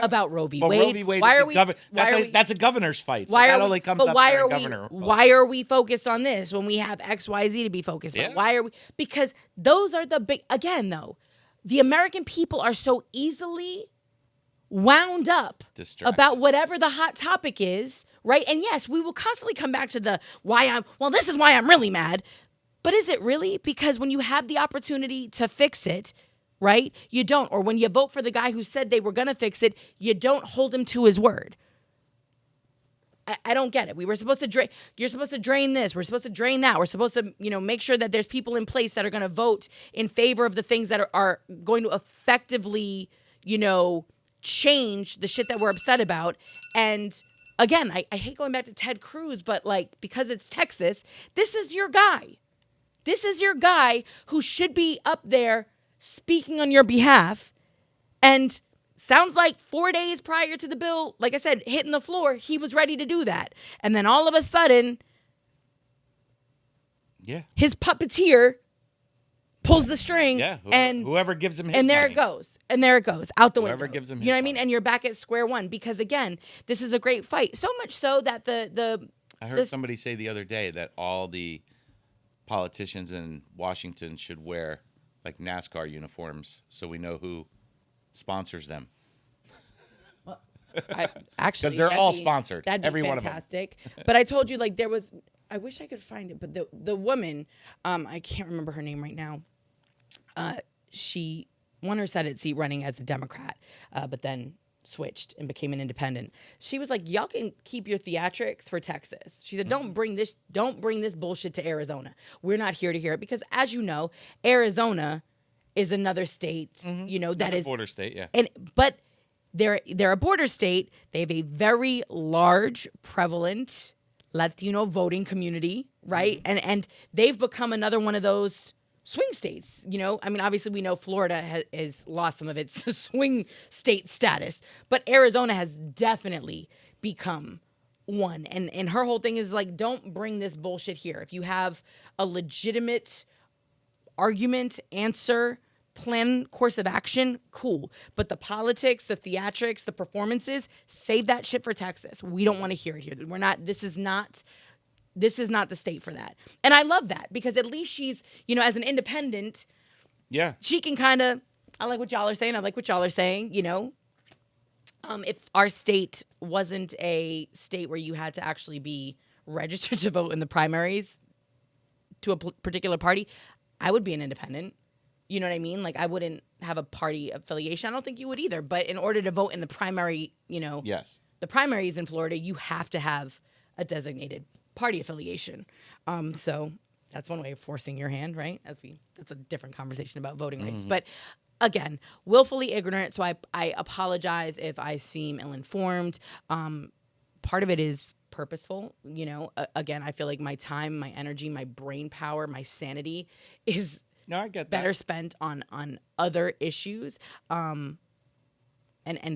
about Roe v. Wade. Roe v. Wade that's a governor's fight. So that only comes up for a governor. Why are we focused on this when we have X, Y, Z to be focused on? Why are we? Because those are the big. Again, though, the American people are so easily wound up about whatever the hot topic is, right? And yes, we will constantly come back to this is why I'm really mad. But is it really? Because when you have the opportunity to fix it, right, you don't. Or when you vote for the guy who said they were going to fix it, you don't hold him to his word. I don't get it. We were supposed to drain. You're supposed to drain this. We're supposed to drain that. We're supposed to, make sure that there's people in place that are going to vote in favor of the things that are going to effectively, change the shit that we're upset about. And again, I hate going back to Ted Cruz, but because it's Texas, this is your guy. This is your guy who should be up there speaking on your behalf. And sounds like 4 days prior to the bill, like I said, hitting the floor, he was ready to do that. And then all of a sudden, his puppeteer pulls the string, and whoever gives him his and there money. it goes. And there it goes, out the window. Whoever gives him his You know what I mean? money. And you're back at square one because, again, this is a great fight. So much so that I heard somebody say the other day that all the politicians in Washington should wear NASCAR uniforms so we know who sponsors them. Actually, because they're all sponsored. That'd be every fantastic. One of them. But I told you, there was. I wish I could find it, but the woman, I can't remember her name right now. She won her Senate seat running as a Democrat, but then switched and became an independent. She was like, "Y'all can keep your theatrics for Texas." She said, "Don't bring this bullshit to Arizona. We're not here to hear it because, as you know, Arizona is another state. That is a border state, yeah. But they're a border state. They have a very large, prevalent Latino voting community, right? And they've become another one of those swing states. I mean, obviously we know Florida has lost some of its swing state status, but Arizona has definitely become one. And her whole thing is don't bring this bullshit here. If you have a legitimate argument, answer, plan, course of action, cool. But the politics, the theatrics, the performances, save that shit for Texas. We don't want to hear it here. This is not the state for that. And I love that because at least she's, as an independent, she can kind of, I like what y'all are saying. I like what y'all are saying, if our state wasn't a state where you had to actually be registered to vote in the primaries to a particular party, I would be an independent. You know what I mean? I wouldn't have a party affiliation. I don't think you would either. But in order to vote in the primary, the primaries in Florida, you have to have a designated party affiliation. So that's one way of forcing your hand, right? That's a different conversation about voting rights. But again, willfully ignorant. So I apologize if I seem ill-informed. Part of it is purposeful. Again, I feel like my time, my energy, my brain power, my sanity is No, I get that. better spent on other issues, and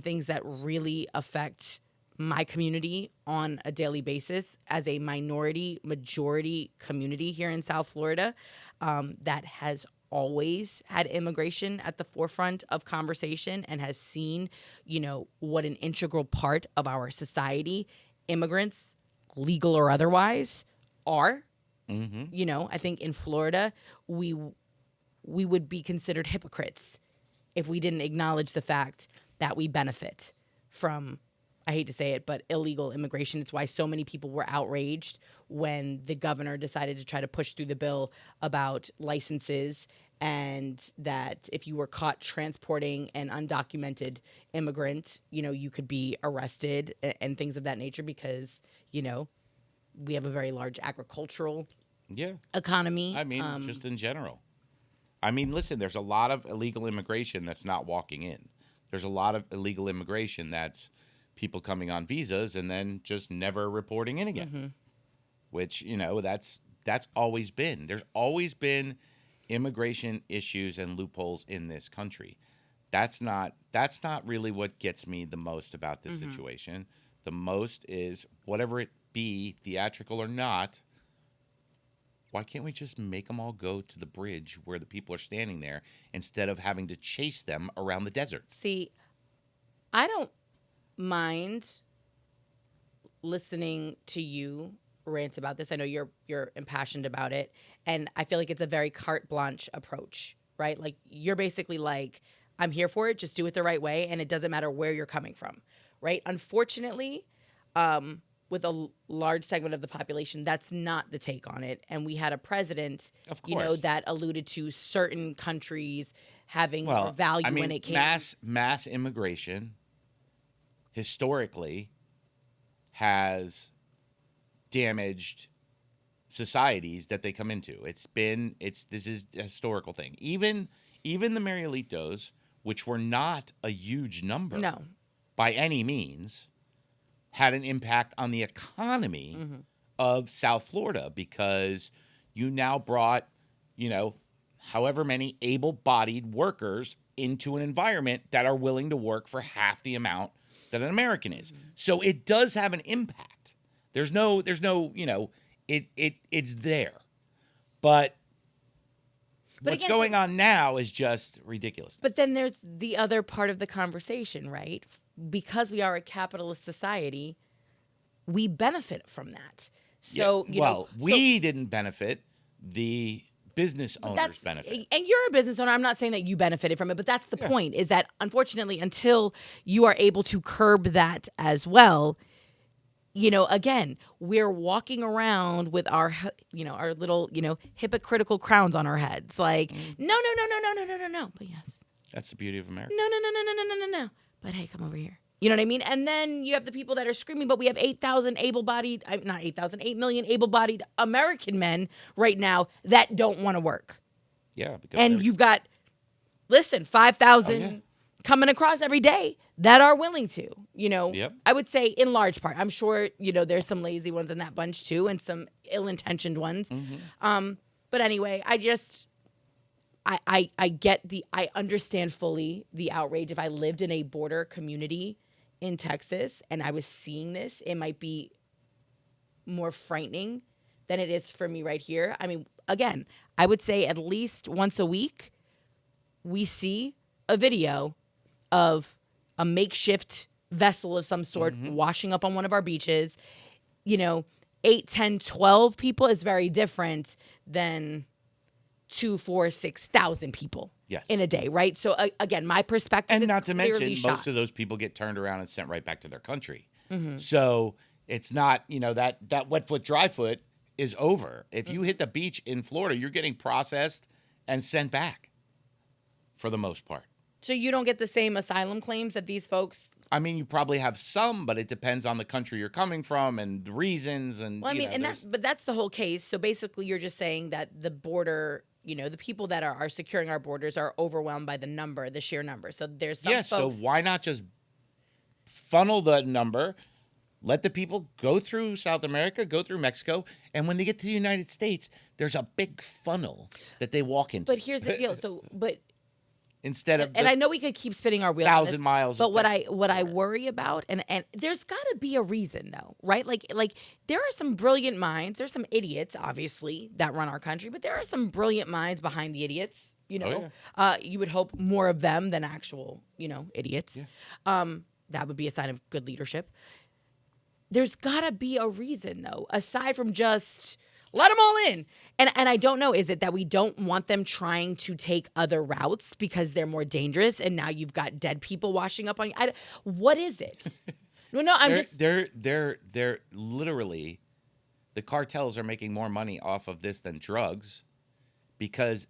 things that really affect my community on a daily basis as a minority majority community here in South Florida, that has always had immigration at the forefront of conversation and has seen, what an integral part of our society immigrants, legal or otherwise, are. I think in Florida, we would be considered hypocrites if we didn't acknowledge the fact that we benefit from, I hate to say it, but illegal immigration. It's why so many people were outraged when the governor decided to try to push through the bill about licenses, and that if you were caught transporting an undocumented immigrant, you could be arrested and things of that nature, because, we have a very large agricultural economy. I mean, just in general. I mean, listen, there's a lot of illegal immigration that's not walking in. There's a lot of illegal immigration that's people coming on visas and then just never reporting in again, which, that's always been. There's always been immigration issues and loopholes in this country. That's not really what gets me the most about this situation. The most is, whatever it be, theatrical or not, why can't we just make them all go to the bridge where the people are standing there instead of having to chase them around the desert? See, I don't mind listening to you rant about this. I know you're impassioned about it, and I feel like it's a very carte blanche approach, right? Like, you're basically like, I'm here for it, just do it the right way, and it doesn't matter where you're coming from, right? Unfortunately, with a large segment of the population, that's not the take on it. And we had a president, that alluded to certain countries having more value when it came. Mass immigration historically has damaged societies that they come into. This is a historical thing. Even the Marielitos, which were not a huge number by any means, had an impact on the economy of South Florida, because you now brought, however many able-bodied workers into an environment that are willing to work for half the amount that an American is. So it does have an impact. There's no, it's there. But what's again, going on now is just ridiculous. But then there's the other part of the conversation, right? Because we are a capitalist society, we benefit from that. So, we didn't benefit. The business owners benefit. And you're a business owner. I'm not saying that you benefited from it, but that's the point, is that unfortunately, until you are able to curb that as well, again, we're walking around with our little, hypocritical crowns on our heads. Like, no. But yes. That's the beauty of America. No. But hey, come over here. You know what I mean? And then you have the people that are screaming, but we have 8 million able-bodied American men right now that don't want to work. Yeah. And you've got, 5,000 coming across every day that are willing to, I would say in large part. I'm sure, there's some lazy ones in that bunch too, and some ill-intentioned ones. But anyway, I understand fully the outrage. If I lived in a border community in Texas and I was seeing this, it might be more frightening than it is for me right here. I mean, again, I would say at least once a week, we see a video of a makeshift vessel of some sort washing up on one of our beaches. 8, 10, 12 people is very different than 2, 4, 6,000 people in a day, right? So again, my perspective is not to mention, shot. most of those people get turned around and sent right back to their country. So it's not, that wet foot, dry foot is over. If you hit the beach in Florida, you're getting processed and sent back for the most part. So you don't get the same asylum claims that these folks... I mean, you probably have some, but it depends on the country you're coming from and the reasons. And well, I mean, but that's the whole case. So basically, you're just saying that the border, the people that are securing our borders are overwhelmed by the sheer number. So there's some folks... so why not just funnel the number, Let the people go through South America, go through Mexico, and when they get to the United States, there's a big funnel that they walk into. But here's the deal. Instead of and I know we could keep spinning our wheels on this, 1,000 miles. but what I worry about, and there's got to be a reason though, right? Like there are some brilliant minds. There's some idiots, obviously, that run our country, but there are some brilliant minds behind the idiots. You would hope more of them than actual, idiots. Yeah. That would be a sign of good leadership. There's got to be a reason though, aside from just let them all in. And I don't know, is it that we don't want them trying to take other routes because they're more dangerous and now you've got dead people washing up on you? What is it? They're literally, the cartels are making more money off of this than drugs because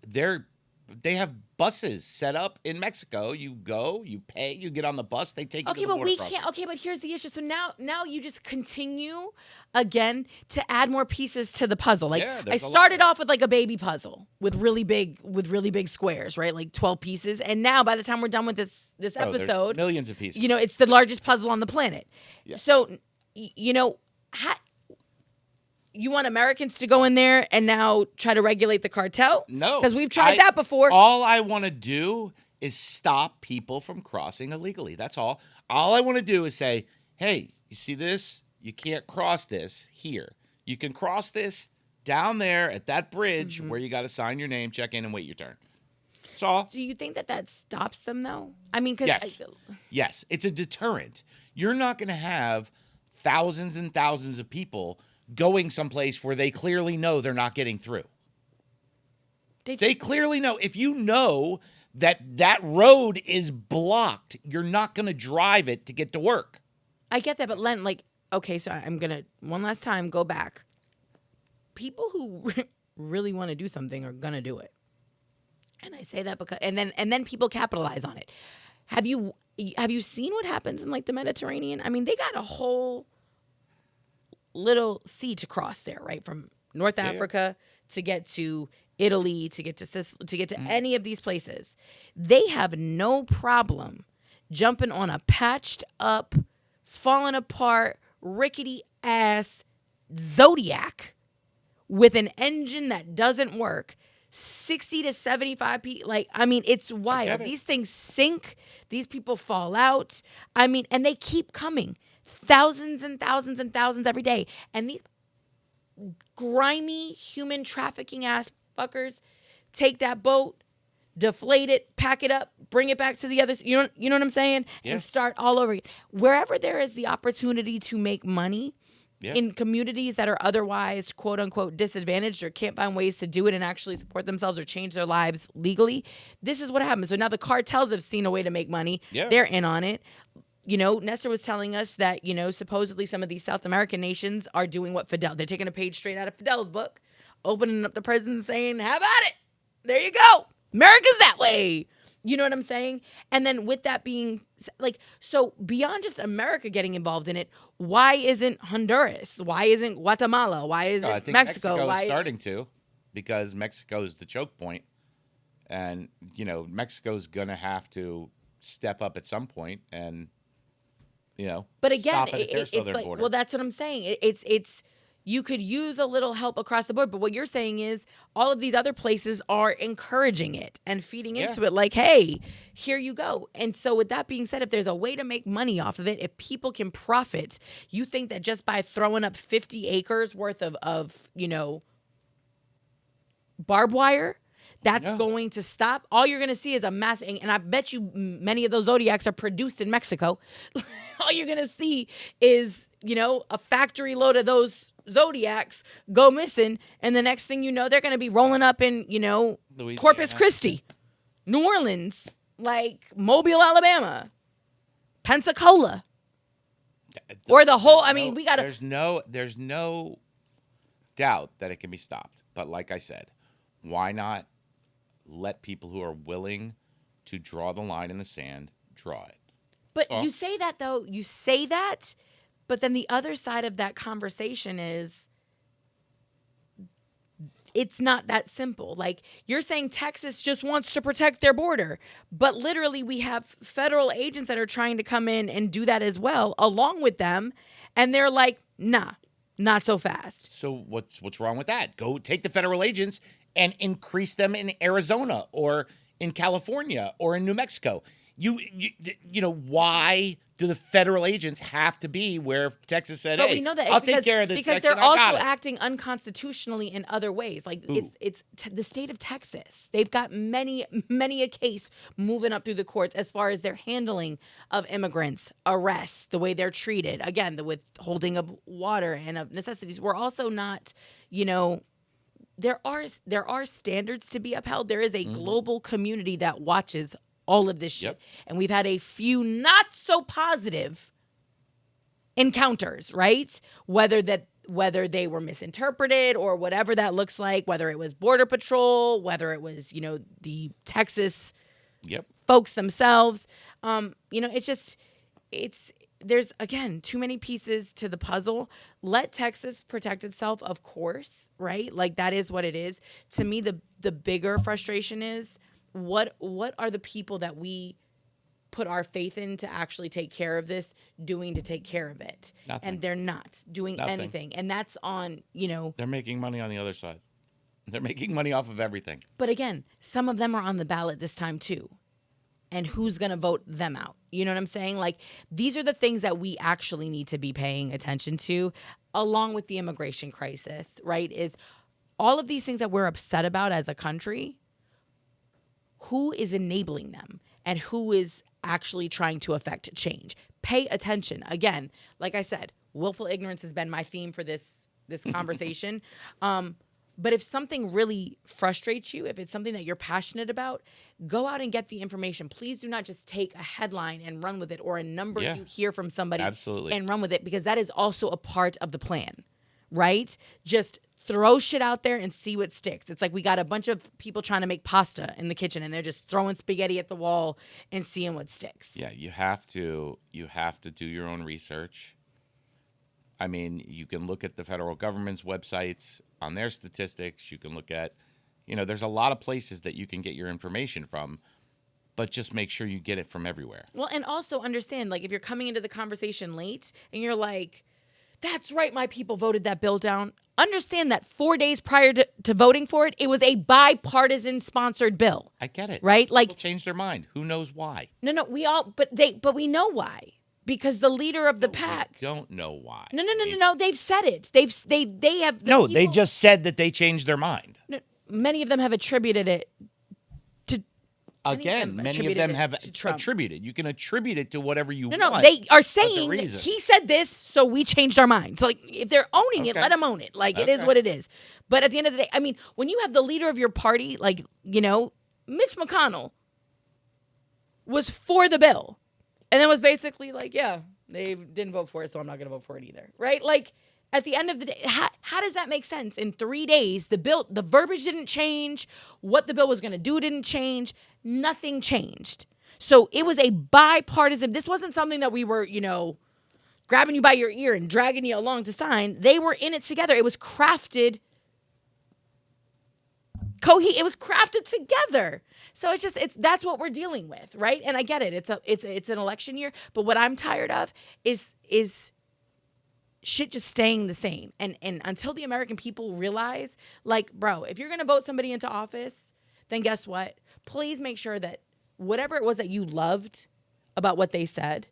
they have buses set up in Mexico. You go, you pay, you get on the bus, they take you to the border. Okay, but we can't. Okay, but here's the issue. So now you just continue again to add more pieces to the puzzle. Like I started off with like a baby puzzle with really big squares, right? Like 12 pieces. And now by the time we're done with this episode, millions of pieces. It's the largest puzzle on the planet. Yeah. So you want Americans to go in there and now try to regulate the cartel? No. Because we've tried that before. All I want to do is stop people from crossing illegally. That's all. All I want to do is say, hey, you see this? You can't cross this here. You can cross this down there at that bridge where you got to sign your name, check in, and wait your turn. That's all. Do you think that stops them, though? I mean, because... Yes. It's a deterrent. You're not going to have thousands and thousands of people going someplace where they clearly know they're not getting through. They clearly know. If you know that road is blocked, you're not going to drive it to get to work. I get that, but Len, okay, so I'm going to, one last time, go back. People who really want to do something are going to do it. And I say that because, and then people capitalize on it. Have you seen what happens in the Mediterranean? I mean, they got a whole little sea to cross there, right? From North Africa to get to Italy, to get to Sicily, to get to any of these places. They have no problem jumping on a patched up, falling apart, rickety ass Zodiac with an engine that doesn't work. 60 to 75 people. It's wild. These things sink. These people fall out. And they keep coming. Thousands and thousands and thousands every day. And these grimy human trafficking ass fuckers take that boat, deflate it, pack it up, bring it back to the other. You know what I'm saying? Yeah. And start all over again. Wherever there is the opportunity to make money in communities that are otherwise, quote unquote, disadvantaged or can't find ways to do it and actually support themselves or change their lives legally, this is what happens. So now the cartels have seen a way to make money. Yeah. They're in on it. Nestor was telling us that, supposedly some of these South American nations are doing what Fidel, they're taking a page straight out of Fidel's book, opening up the prisons and saying, how about it? There you go. America's that way. You know what I'm saying? And then with that being, so beyond just America getting involved in it, why isn't Honduras? Why isn't Guatemala? Why isn't I think Mexico? Is starting to, because Mexico's the choke point. And, Mexico's going to have to step up at some point and, but again, stop it at their southern border. Well, that's what I'm saying. It's you could use a little help across the board, but what you're saying is all of these other places are encouraging it and feeding into it hey, here you go. And so with that being said, if there's a way to make money off of it, if people can profit, you think that just by throwing up 50 acres worth of barbed wire, that's going to stop. All you're going to see is a mass, and I bet you many of those Zodiacs are produced in Mexico. All you're going to see is, a factory load of those Zodiacs go missing, and the next thing you know, they're going to be rolling up in, Corpus Christi, New Orleans, Mobile, Alabama, Pensacola, or the whole. We got to. There's no doubt that it can be stopped. But like I said, why not let people who are willing to draw the line in the sand draw it? But you say that, though. You say that, but then the other side of that conversation is It's not that simple. Like, you're saying Texas just wants to protect their border, but literally we have federal agents that are trying to come in and do that as well, along with them, and they're like, nah, not so fast. So what's wrong with that? Go take the federal agents and increase them in Arizona or in California or in New Mexico. You know, why do the federal agents have to be where Texas said, But hey, we know that I'll take care of this because section, they're I got also it. acting unconstitutionally in other ways. Like, Who? it's the state of Texas. They've got many a case moving up through the courts as far as their handling of immigrants, arrests, the way they're treated. Again, the withholding of water and of necessities. We're also not, you know, there are standards to be upheld. There is a global community that watches all of this shit. Yep. And we've had a few not so positive encounters, right? Whether they were misinterpreted or whatever that looks like, whether it was Border Patrol, whether it was, you know, the Texas folks themselves. You know, there's, again, too many pieces to the puzzle. Let Texas protect itself, of course, right? Like, that is what it is. To me, the bigger frustration is, what are the people that we put our faith in to actually take care of this doing to take care of it? Nothing. And they're not doing anything. And that's on, you know. They're making money on the other side. They're making money off of everything. But again, some of them are on the ballot this time too. And who's going to vote them out? You know what I'm saying? Like, these are the things that we actually need to be paying attention to, along with the immigration crisis, right? Is all of these things that we're upset about as a country, who is enabling them and who is actually trying to affect change? Pay attention. Again, like I said, willful ignorance has been my theme for this conversation. But if something really frustrates you, if it's something that you're passionate about, go out and get the information. Please do not just take a headline and run with it, or a number you hear from somebody and run with it, because that is also a part of the plan, right? Just throw shit out there and see what sticks. It's like we got a bunch of people trying to make pasta in the kitchen, and they're just throwing spaghetti at the wall and seeing what sticks. Yeah, you have to do your own research. I mean, you can look at the federal government's websites on their statistics. You can look at, you know, there's a lot of places that you can get your information from, but just make sure you get it from everywhere. Well, and also understand, like, if you're coming into the conversation late and you're like, that's right, my people voted that bill down. Understand that 4 days prior to voting for it, it was a bipartisan sponsored bill. I get it. Right? Like, people change their mind. Who knows why? No, but we know why. Because the leader of the pack. We don't know why. No. They've said it. They have. They just said that they changed their mind. No, many of them have attributed it to. Again, many of them have attributed. You can attribute it to whatever you want. No, they are saying he said this, so we changed our mind. So, like, if they're owning it, let them own it. Like, it is what it is. But at the end of the day, I mean, when you have the leader of your party, like, you know, Mitch McConnell was for the bill. And then was basically like, yeah, they didn't vote for it, so I'm not going to vote for it either. Right? Like, at the end of the day, how does that make sense? In 3 days, the verbiage didn't change. What the bill was going to do didn't change. Nothing changed. So it was a bipartisan. This wasn't something that we were, you know, grabbing you by your ear and dragging you along to sign. They were in it together. It was crafted. It was crafted together. So that's what we're dealing with, right? And I get it. It's an election year, but what I'm tired of is shit just staying the same. And until the American people realize, like, bro, if you're gonna vote somebody into office, then guess what? Please make sure that whatever it was that you loved about what they said,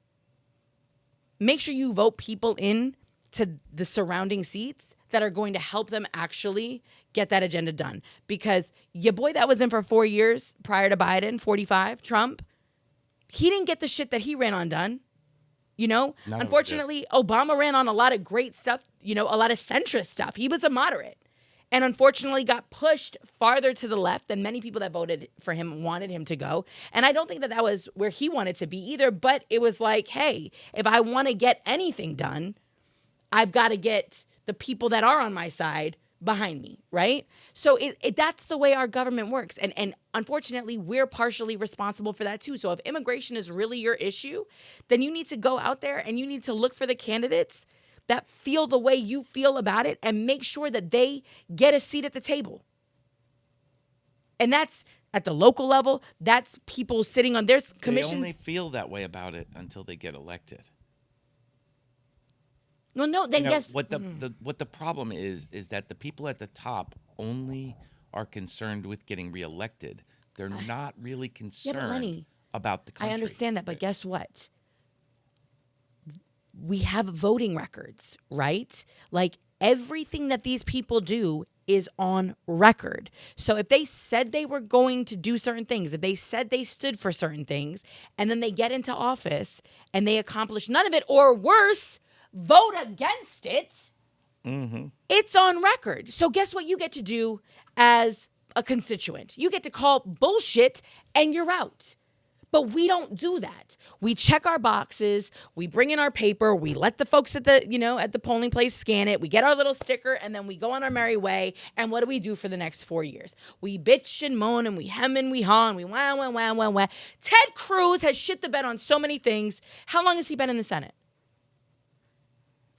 make sure you vote people in to the surrounding seats that are going to help them actually get that agenda done. Because your boy that was in for 4 years prior to Biden, 45, Trump, he didn't get the shit that he ran on done. You know, unfortunately, Obama ran on a lot of great stuff, you know, a lot of centrist stuff. He was a moderate, and unfortunately got pushed farther to the left than many people that voted for him wanted him to go. And I don't think that was where he wanted to be either, but it was like, hey, if I want to get anything done, I've got to get the people that are on my side behind me, right? So that's the way our government works. And unfortunately, we're partially responsible for that too. So if immigration is really your issue, then you need to go out there and you need to look for the candidates that feel the way you feel about it and make sure that they get a seat at the table. And that's at the local level. That's people sitting on their commissions. They only feel that way about it until they get elected. Well, no, then guess what the problem is that the people at the top only are concerned with getting reelected. They're not really concerned about the country. I understand that, but guess what? We have voting records, right? Like everything that these people do is on record. So if they said they were going to do certain things, if they said they stood for certain things, and then they get into office and they accomplish none of it, or worse, vote against it, it's on record. So guess what you get to do as a constituent? You get to call bullshit and you're out. But we don't do that. We check our boxes, we bring in our paper, we let the folks at the polling place scan it, we get our little sticker, and then we go on our merry way. And what do we do for the next 4 years? We bitch and moan and we hem and we haw and we wah, wah, wah, wah, wah. Ted Cruz has shit the bed on so many things. How long has he been in the Senate?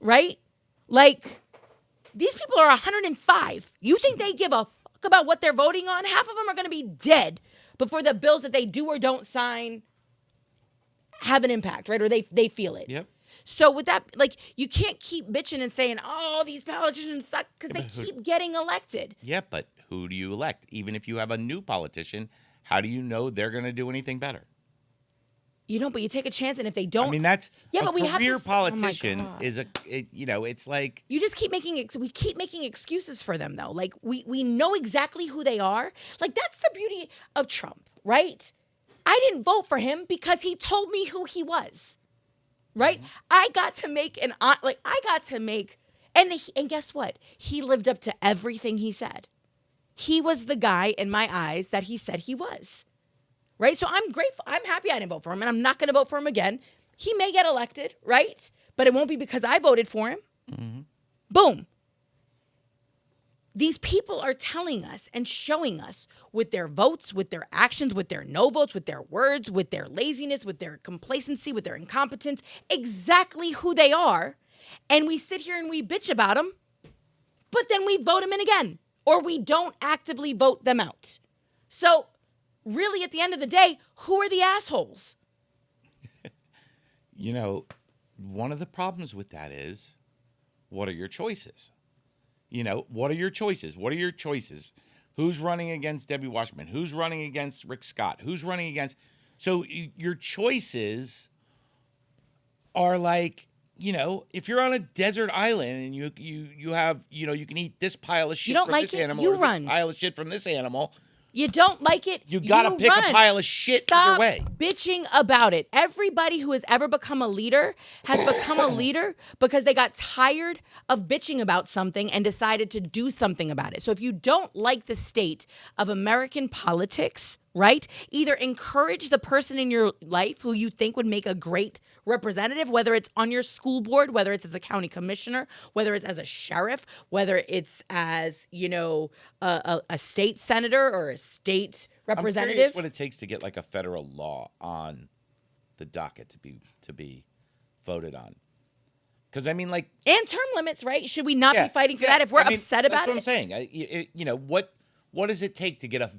Right? Like, these people are 105. You think they give a fuck about what they're voting on? Half of them are going to be dead before the bills that they do or don't sign have an impact, right? Or they feel it. Yep. So with that, like, you can't keep bitching and saying, oh, these politicians suck, because they keep getting elected. Yeah, but who do you elect? Even if you have a new politician, how do you know they're going to do anything better? You don't, but you take a chance, and if they don't, I mean, that's but we have career this politician is it's like you just keep making we keep making excuses for them though. Like we know exactly who they are. Like that's the beauty of Trump, right? I didn't vote for him because he told me who he was, right? I got to make and guess what? He lived up to everything he said. He was the guy in my eyes that he said he was. Right? So I'm grateful. I'm happy I didn't vote for him, and I'm not going to vote for him again. He may get elected, right? But it won't be because I voted for him. Boom. These people are telling us and showing us with their votes, with their actions, with their no votes, with their words, with their laziness, with their complacency, with their incompetence, exactly who they are. And we sit here and we bitch about them, but then we vote them in again, or we don't actively vote them out. So really, at the end of the day, who are the assholes? One of the problems with that is, what are your choices? What are your choices? What are your choices? Who's running against Debbie Wasserman? Who's running against Rick Scott? Who's running against? So your choices are like, if you're on a desert island and you have, you can eat this pile of shit you don't from like this it, animal, you or run. This pile of shit from this animal. You don't like it, you gotta pick run. a pile of shit Stop either way. bitching about it. Everybody who has ever become a leader has become a leader because they got tired of bitching about something and decided to do something about it. So if you don't like the state of American politics, right? Either encourage the person in your life who you think would make a great representative, whether it's on your school board, whether it's as a county commissioner, whether it's as a sheriff, whether it's as, a state senator or a state representative. I'm curious what it takes to get like a federal law on the docket to be voted on. Because and term limits, right? Should we not be fighting for that if we're upset about it? That's what I'm saying. What does it take to get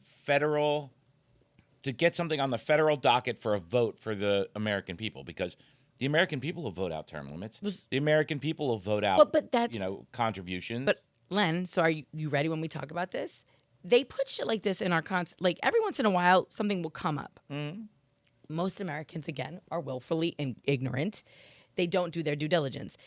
to get something on the federal docket for a vote for the American people? Because the American people will vote out term limits. The American people will vote out, but that's, contributions. But Len, so are you ready when we talk about this? They put shit like this in our like every once in a while, something will come up. Most Americans, again, are willfully ignorant. They don't do their due diligence.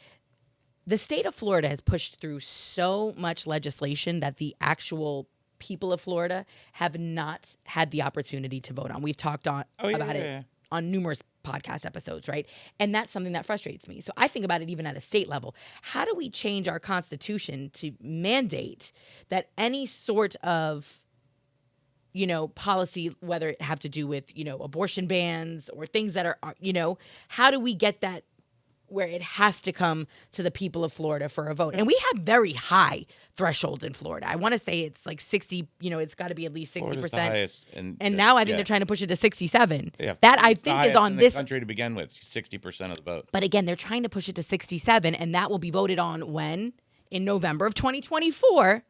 The state of Florida has pushed through so much legislation that the actual people of Florida have not had the opportunity to vote on. We've talked about it on numerous podcast episodes, right? And that's something that frustrates me. So I think about it even at a state level. How do we change our constitution to mandate that any sort of, policy, whether it have to do with, abortion bans or things that are, how do we get that where it has to come to the people of Florida for a vote. And we have very high thresholds in Florida. I want to say it's like 60, it's got to be at least 60%. Florida's the highest. And now I think they're trying to push it to 67. Yeah, that I think is on this country to begin with, 60% of the vote. But again, they're trying to push it to 67, and that will be voted on when? In November of 2024.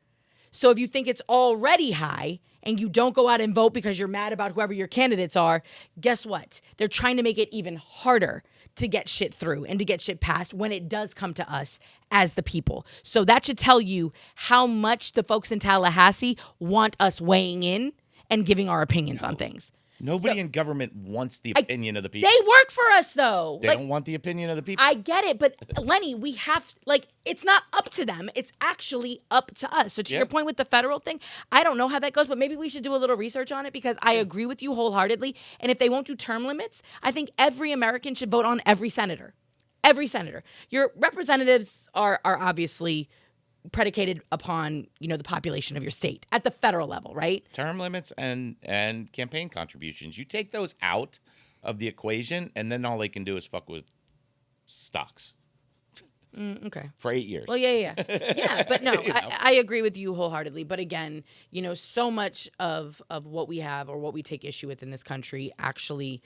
So if you think it's already high and you don't go out and vote because you're mad about whoever your candidates are, guess what? They're trying to make it even harder to get shit through and to get shit passed when it does come to us as the people. So that should tell you how much the folks in Tallahassee want us weighing in and giving our opinions on things. Nobody in government wants the opinion of the people. They work for us, though. They don't want the opinion of the people. I get it, but Lenny, we have, it's not up to them. It's actually up to us. So to your point with the federal thing, I don't know how that goes, but maybe we should do a little research on it because I agree with you wholeheartedly. And if they won't do term limits, I think every American should vote on every senator. Every senator. Your representatives are obviously predicated upon, the population of your state at the federal level, right? Term limits and campaign contributions. You take those out of the equation, and then all they can do is fuck with stocks. Okay. For 8 years. Well, yeah. Yeah, but no, I agree with you wholeheartedly. But again, so much of what we have or what we take issue with in this country actually,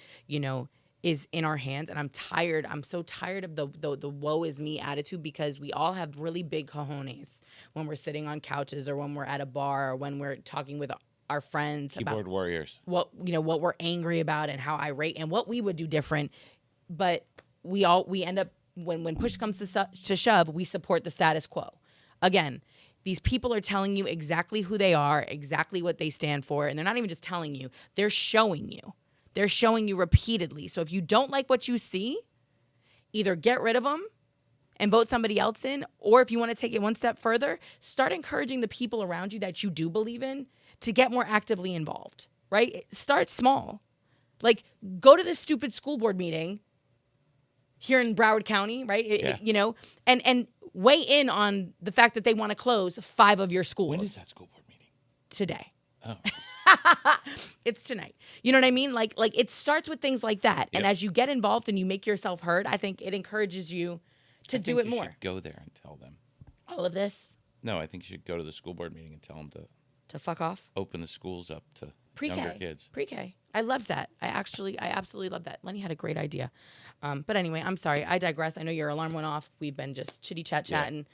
is in our hands. And I'm tired. I'm so tired of the woe is me attitude because we all have really big cojones when we're sitting on couches or when we're at a bar or when we're talking with our friends Keyboard about warriors. what we're angry about and how irate and what we would do different. But we end up when push comes to shove, we support the status quo. Again, these people are telling you exactly who they are, exactly what they stand for, and they're not even just telling you, they're showing you. They're showing you repeatedly. So if you don't like what you see, either get rid of them and vote somebody else in, or if you want to take it one step further, start encouraging the people around you that you do believe in to get more actively involved, right? Start small. Go to this stupid school board meeting here in Broward County, right? And weigh in on the fact that they want to close 5 of your schools. When is that school board meeting? Today. Oh. It's tonight. You know what I mean? Like it starts with things like that. And as you get involved and you make yourself heard, I think it encourages you to do it more. You should go there and tell them. All of this? No, I think you should go to the school board meeting and tell them to fuck off? Open the schools up to Pre-K. younger kids. Pre-K. I love that. I absolutely love that. Lenny had a great idea. But anyway, I'm sorry. I digress. I know your alarm went off. We've been just chitty-chat-chatting.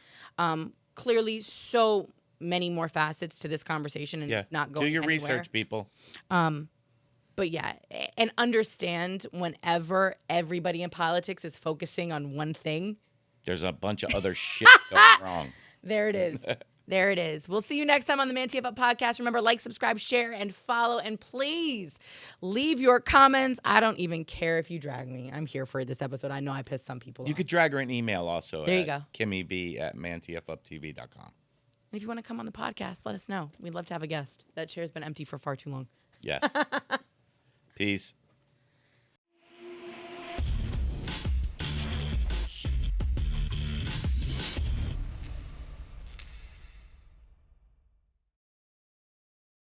Clearly, so many more facets to this conversation, and it's not going anywhere. Do your anywhere. research, people. But yeah, and understand whenever everybody in politics is focusing on one thing, there's a bunch of other shit going wrong. There it is. There it is. We'll see you next time on the ManTFup podcast. Remember, like, subscribe, share, and follow. And please leave your comments. I don't even care if you drag me. I'm here for this episode. I know I pissed some people off. You could drag her an email also. There you go. KimmyB@ManTFupTV.com. And if you want to come on the podcast, let us know. We'd love to have a guest. That chair's been empty for far too long. Yes. Peace.